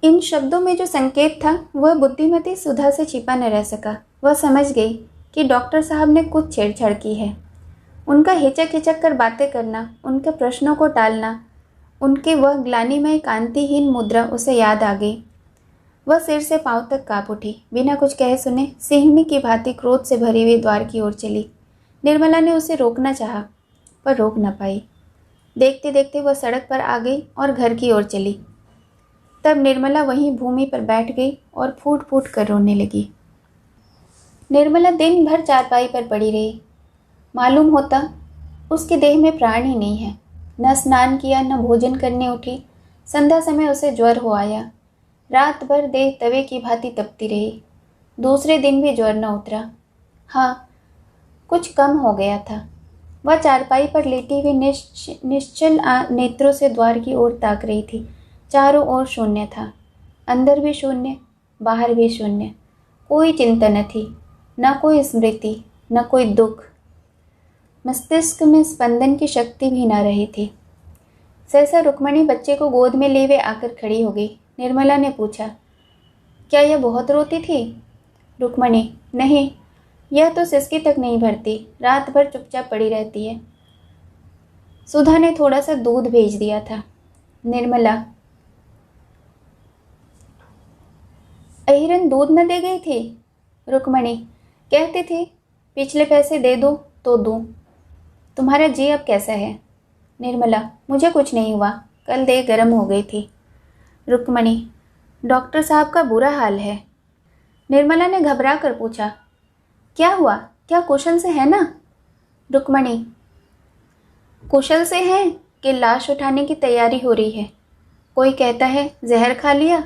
इन शब्दों में जो संकेत था वह बुद्धिमती सुधा से छिपा न रह सका। वह समझ गई कि डॉक्टर साहब ने कुछ छेड़छाड़ की है। उनका हिचक हिचक कर बातें करना, उनके प्रश्नों को टालना, उनकी वह ग्लानिमय कांतिहीन मुद्रा उसे याद आ गई। वह सिर से पांव तक कांप उठी। बिना कुछ कहे सुने सिंहनी की भांति क्रोध से भरी हुई द्वार की ओर चली। निर्मला ने उसे रोकना चाहा पर रोक न पाई। देखते देखते वह सड़क पर आ गई और घर की ओर चली। तब निर्मला वहीं भूमि पर बैठ गई और फूट फूट कर रोने लगी। निर्मला दिन भर चारपाई पर पड़ी रही। मालूम होता उसके देह में प्राण ही नहीं है। न स्नान किया, न भोजन करने उठी। संध्या समय उसे ज्वर हो आया। रात भर देह तवे की भांति तपती रही। दूसरे दिन भी ज्वर न उतरा। हाँ, कुछ कम हो गया था। वह चारपाई पर लेटी हुई निश्चल नेत्रों से द्वार की ओर ताक रही थी। चारों ओर शून्य था। अंदर भी शून्य, बाहर भी शून्य। कोई चिंता न थी, न कोई स्मृति, न कोई दुख। मस्तिष्क में स्पंदन की शक्ति भी न रही थी। सहसा रुक्मणी बच्चे को गोद में लिए हुए आकर खड़ी हो गई। निर्मला ने पूछा, क्या यह बहुत रोती थी? रुक्मणी, नहीं, यह तो सिसकी तक नहीं भरती, रात भर चुपचाप पड़ी रहती है। सुधा ने थोड़ा सा दूध भेज दिया था। निर्मला, अहिरन दूध न दे गई थी? रुक्मणी कहती थी पिछले पैसे दे दो तो दूँ। तुम्हारा जी अब कैसा है? निर्मला मुझे कुछ नहीं हुआ, कल देह गर्म हो गई थी। रुक्मणी डॉक्टर साहब का बुरा हाल है। निर्मला ने घबरा कर पूछा क्या हुआ, क्या कुशल से है ना? रुक्मणी कुशल से है कि लाश उठाने की तैयारी हो रही है। कोई कहता है जहर खा लिया,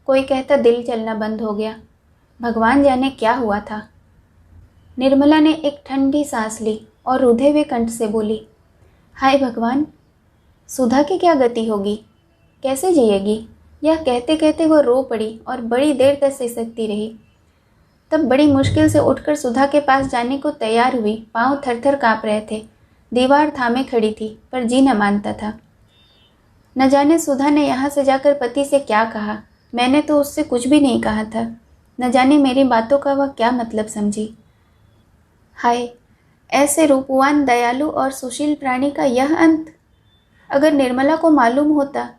कोई कहता दिल चलना बंद हो गया। भगवान जाने क्या हुआ था। निर्मला ने एक ठंडी सांस ली और रुधे हुए कंठ से बोली हाय भगवान, सुधा की क्या गति होगी, कैसे जिएगी? यह कहते कहते वह रो पड़ी और बड़ी देर तक सिसकती रही। तब बड़ी मुश्किल से उठकर सुधा के पास जाने को तैयार हुई। पांव थरथर काँप रहे थे। दीवार थामे खड़ी थी पर जी न मानता था। न जाने सुधा ने यहाँ से जाकर पति से क्या कहा। मैंने तो उससे कुछ भी नहीं कहा था। न जाने मेरी बातों का वह क्या मतलब समझी। हाय, ऐसे रूपवान, दयालु और सुशील प्राणी का यह अंत। अगर निर्मला को मालूम होता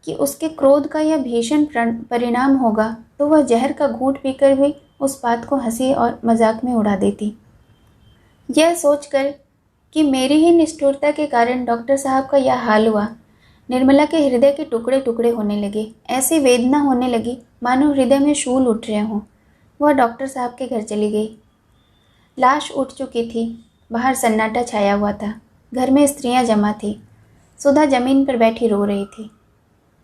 कि उसके क्रोध का यह भीषण परिणाम होगा तो वह जहर का घूंट पीकर भी उस बात को हंसी और मजाक में उड़ा देती। यह सोचकर कि मेरी ही निष्ठुरता के कारण डॉक्टर साहब का यह हाल हुआ, निर्मला के हृदय के टुकड़े टुकड़े होने लगे। ऐसी वेदना होने लगी मानो हृदय में शूल उठ रहे हों। वह डॉक्टर साहब के घर चली गई। लाश उठ चुकी थी। बाहर सन्नाटा छाया हुआ था। घर में स्त्रियां जमा थी। सुधा जमीन पर बैठी रो रही थी।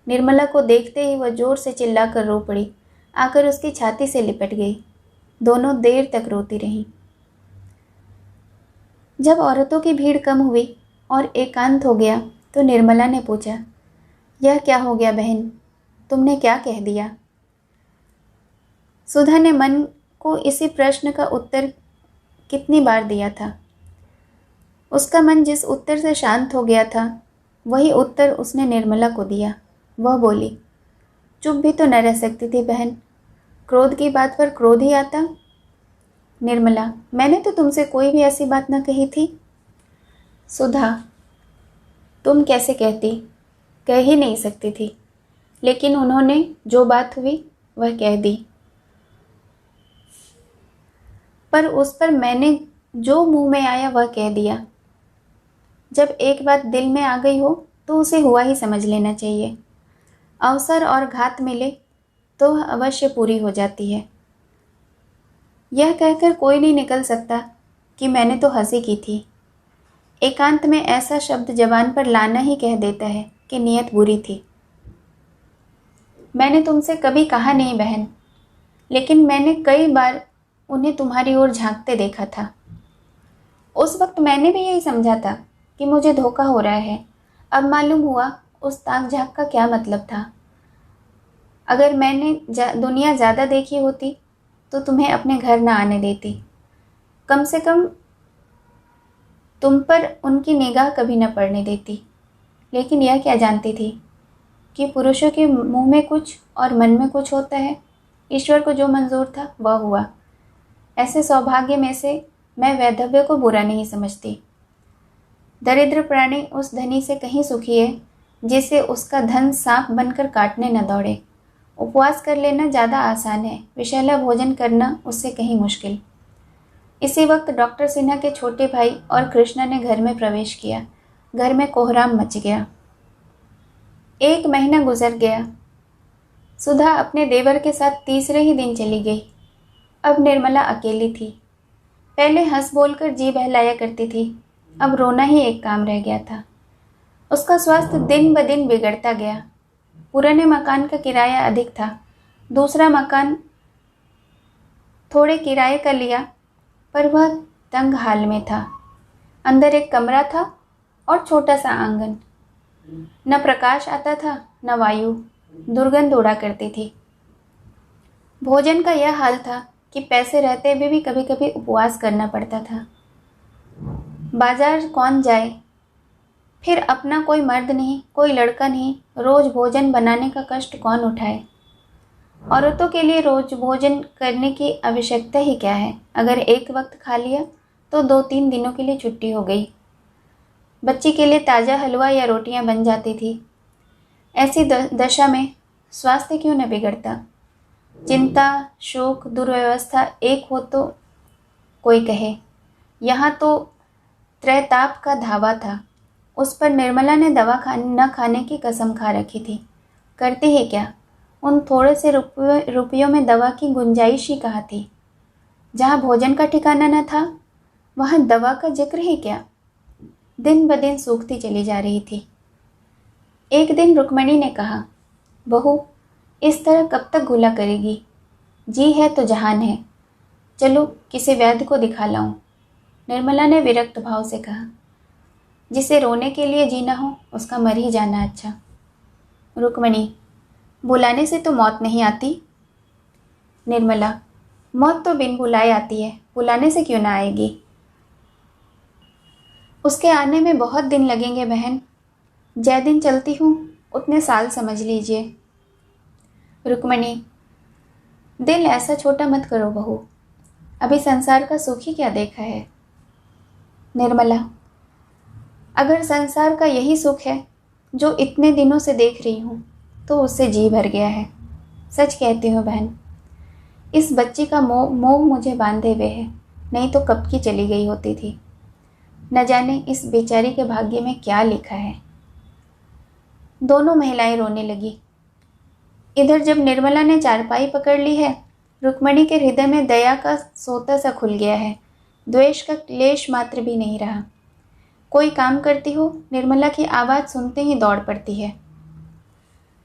निर्मला को देखते ही वह जोर से चिल्लाकर रो पड़ी, आकर उसकी छाती से लिपट गई। दोनों देर तक रोती रहीं। जब औरतों की भीड़ कम हुई और एकांत हो गया तो निर्मला ने पूछा यह क्या हो गया बहन, तुमने क्या कह दिया? सुधा ने मन को इसी प्रश्न का उत्तर कितनी बार दिया था। उसका मन जिस उत्तर से शांत हो गया था वही उत्तर उसने निर्मला को दिया। वह बोली चुप भी तो न रह सकती थी बहन, क्रोध की बात पर क्रोध ही आता। निर्मला मैंने तो तुमसे कोई भी ऐसी बात न कही थी। सुधा तुम कैसे कहती, कह ही नहीं सकती थी, लेकिन उन्होंने जो बात हुई वह कह दी। पर उस पर मैंने जो मुंह में आया वह कह दिया। जब एक बात दिल में आ गई हो तो उसे हुआ ही समझ लेना चाहिए। अवसर और घात मिले तो वह अवश्य पूरी हो जाती है। यह कहकर कोई नहीं निकल सकता कि मैंने तो हंसी की थी। एकांत में ऐसा शब्द जबान पर लाना ही कह देता है कि नियत बुरी थी। मैंने तुमसे कभी कहा नहीं बहन, लेकिन मैंने कई बार उन्हें तुम्हारी ओर झांकते देखा था। उस वक्त मैंने भी यही समझा था कि मुझे धोखा हो रहा है। अब मालूम हुआ उस ताक झांक का क्या मतलब था। अगर मैंने दुनिया ज़्यादा देखी होती तो तुम्हें अपने घर न आने देती। कम से कम तुम पर उनकी निगाह कभी न पड़ने देती। लेकिन यह क्या जानती थी कि पुरुषों के मुंह में कुछ और मन में कुछ होता है। ईश्वर को जो मंजूर था वह हुआ। ऐसे सौभाग्य में से मैं वैधव्य को बुरा नहीं समझती। दरिद्र प्राणी उस धनी से कहीं सुखी है जिसे उसका धन सांप बनकर काटने न दौड़े। उपवास कर लेना ज़्यादा आसान है, विषैला भोजन करना उससे कहीं मुश्किल। इसी वक्त डॉक्टर सिन्हा के छोटे भाई और कृष्णा ने घर में प्रवेश किया। घर में कोहराम मच गया। 1 महीना गुजर गया। सुधा अपने देवर के साथ तीसरे ही दिन चली गई। अब निर्मला अकेली थी। पहले हंस बोलकर जी बहलाया करती थी, अब रोना ही एक काम रह गया था। उसका स्वास्थ्य दिन ब दिन बिगड़ता गया। पुराने मकान का किराया अधिक था। दूसरा मकान थोड़े किराए का लिया, पर वह तंग हाल में था। अंदर एक कमरा था और छोटा सा आंगन। न प्रकाश आता था न वायु, दुर्गंध उड़ा करती थी। भोजन का यह हाल था कि पैसे रहते हुए भी कभी कभी उपवास करना पड़ता था। बाजार कौन जाए, फिर अपना कोई मर्द नहीं, कोई लड़का नहीं, रोज भोजन बनाने का कष्ट कौन उठाए। औरतों के लिए रोज भोजन करने की आवश्यकता ही क्या है। अगर एक वक्त खा लिया तो 2-3 दिनों के लिए छुट्टी हो गई। बच्ची के लिए ताज़ा हलवा या रोटियां बन जाती थी। ऐसी दशा में स्वास्थ्य क्यों न बिगड़ता। चिंता, शोक, दुर्व्यवस्था एक हो तो कोई कहे, यहाँ तो त्रैताप का धावा था। उस पर निर्मला ने दवा न खाने की कसम खा रखी थी। करती ही क्या, उन थोड़े से रुपयों में दवा की गुंजाइश ही कहाँ थी। जहाँ भोजन का ठिकाना न था, वहाँ दवा का जिक्र ही क्या। दिन ब दिन सूखती चली जा रही थी। एक दिन रुक्मणी ने कहा, बहू, इस तरह कब तक घुला करेगी? जी है तो जहान है, चलो किसी वैद्य को दिखा लाऊं। निर्मला ने विरक्त भाव से कहा, जिसे रोने के लिए जीना हो उसका मर ही जाना अच्छा। रुक्मणी, बुलाने से तो मौत नहीं आती। निर्मला, मौत तो बिन बुलाए आती है, बुलाने से क्यों ना आएगी? उसके आने में बहुत दिन लगेंगे बहन। जै दिन चलती हूँ उतने साल समझ लीजिए। रुक्मणी, दिल ऐसा छोटा मत करो बहू, अभी संसार का सुख ही क्या देखा है। निर्मला, अगर संसार का यही सुख है जो इतने दिनों से देख रही हूँ तो उससे जी भर गया है। सच कहती हूँ बहन, इस बच्ची का मोह मुझे बांधे हुए है, नहीं तो कब की चली गई होती थी। न जाने इस बेचारी के भाग्य में क्या लिखा है। दोनों महिलाएं रोने लगी। इधर जब निर्मला ने चारपाई पकड़ ली है, रुक्मणी के हृदय में दया का सोता सा खुल गया है। द्वेष का क्लेश मात्र भी नहीं रहा। कोई काम करती हो, निर्मला की आवाज़ सुनते ही दौड़ पड़ती है।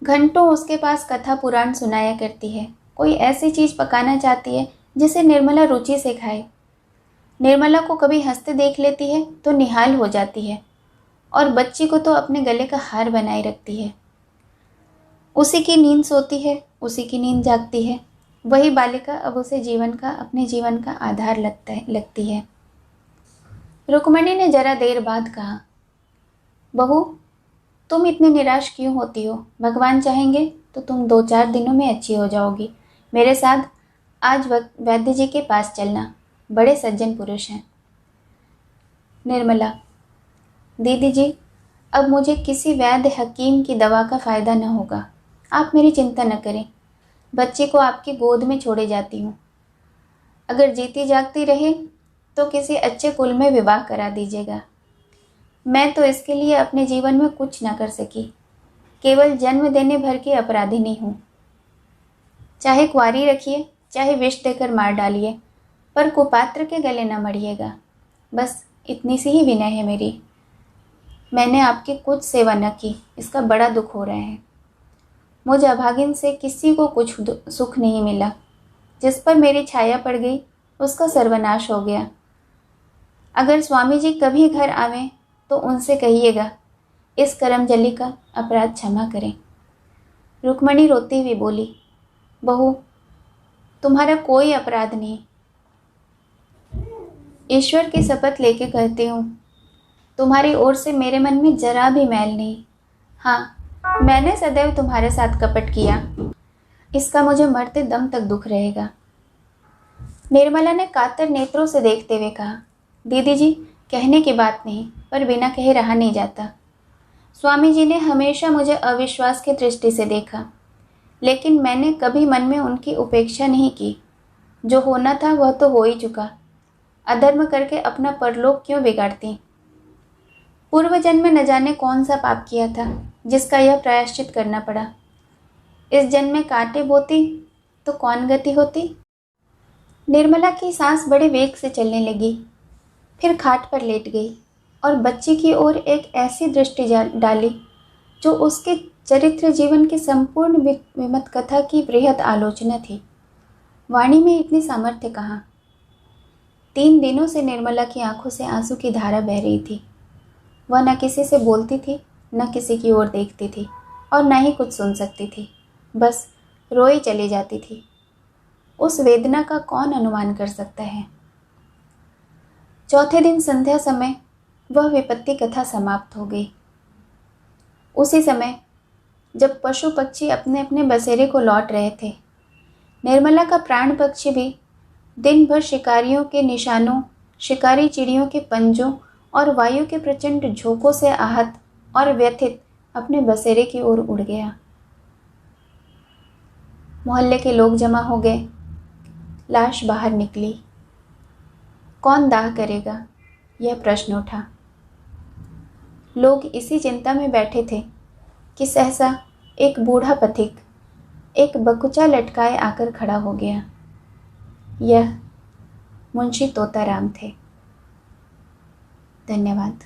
घंटों उसके पास कथा पुराण सुनाया करती है। कोई ऐसी चीज़ पकाना चाहती है जिसे निर्मला रुचि से खाए। निर्मला को कभी हंसते देख लेती है तो निहाल हो जाती है, और बच्ची को तो अपने गले का हार बनाए रखती है। उसी की नींद सोती है, उसी की नींद जागती है। वही बालिका अब उसे अपने जीवन का आधार लगती है। रुक्मणी ने जरा देर बाद कहा, बहू, तुम इतनी निराश क्यों होती हो? भगवान चाहेंगे तो तुम 2-4 दिनों में अच्छी हो जाओगी। मेरे साथ आज वैद्य जी के पास चलना, बड़े सज्जन पुरुष हैं। निर्मला, दीदी जी, अब मुझे किसी वैद्य हकीम की दवा का फ़ायदा न होगा। आप मेरी चिंता न करें, बच्चे को आपकी गोद में छोड़े जाती हूँ। अगर जीती जागती रहे तो किसी अच्छे कुल में विवाह करा दीजिएगा। मैं तो इसके लिए अपने जीवन में कुछ न कर सकी, केवल जन्म देने भर की अपराधिनी हूँ। चाहे कुंवारी रखिए, चाहे विष देकर मार डालिए, पर कुपात्र के गले न मरिएगा। बस इतनी सी ही विनय है मेरी। मैंने आपकी कुछ सेवा न की, इसका बड़ा दुख हो रहा है। मुझ अभागिन से किसी को कुछ सुख नहीं मिला। जिस पर मेरी छाया पड़ गई उसका सर्वनाश हो गया। अगर स्वामी जी कभी घर आवें तो उनसे कहिएगा, इस करमजली का अपराध क्षमा करें। रुक्मणी रोती हुई बोली, बहू, तुम्हारा कोई अपराध नहीं। ईश्वर की शपथ लेके कहती हूँ, तुम्हारी ओर से मेरे मन में जरा भी मैल नहीं। हाँ, मैंने सदैव तुम्हारे साथ कपट किया, इसका मुझे मरते दम तक दुख रहेगा। निर्मला ने कातर नेत्रों से देखते हुए कहा, दीदी जी, कहने की बात नहीं, पर बिना कहे रहा नहीं जाता। स्वामी जी ने हमेशा मुझे अविश्वास की दृष्टि से देखा, लेकिन मैंने कभी मन में उनकी उपेक्षा नहीं की। जो होना था वह तो हो ही चुका। अधर्म करके अपना परलोक क्यों बिगाड़ती? पूर्व जन्म में न जाने कौन सा पाप किया था जिसका यह प्रायश्चित करना पड़ा। इस जन्म में कांटे बोती तो कौन गति होती? निर्मला की सांस बड़े वेग से चलने लगी, फिर खाट पर लेट गई और बच्ची की ओर एक ऐसी दृष्टि डाली जो उसके चरित्र जीवन की संपूर्ण विमत कथा की बृहद आलोचना थी। वाणी में इतनी सामर्थ्य कहाँ? 3 दिनों से निर्मला की आंखों से आंसू की धारा बह रही थी। वह न किसी से बोलती थी, न किसी की ओर देखती थी, और न ही कुछ सुन सकती थी। बस रोई चली जाती थी। उस वेदना का कौन अनुमान कर सकता है? चौथे दिन संध्या समय वह विपत्ति कथा समाप्त हो गई। उसी समय जब पशु पक्षी अपने अपने बसेरे को लौट रहे थे, निर्मला का प्राण पक्षी भी दिन भर शिकारियों के निशानों, शिकारी चिड़ियों के पंजों और वायु के प्रचंड झोंकों से आहत और व्यथित अपने बसेरे की ओर उड़ गया। मोहल्ले के लोग जमा हो गए। लाश बाहर निकली। कौन दाह करेगा, यह प्रश्न उठा। लोग इसी चिंता में बैठे थे कि सहसा एक बूढ़ा पथिक एक बकुचा लटकाए आकर खड़ा हो गया। यह मुंशी तोताराम थे। धन्यवाद।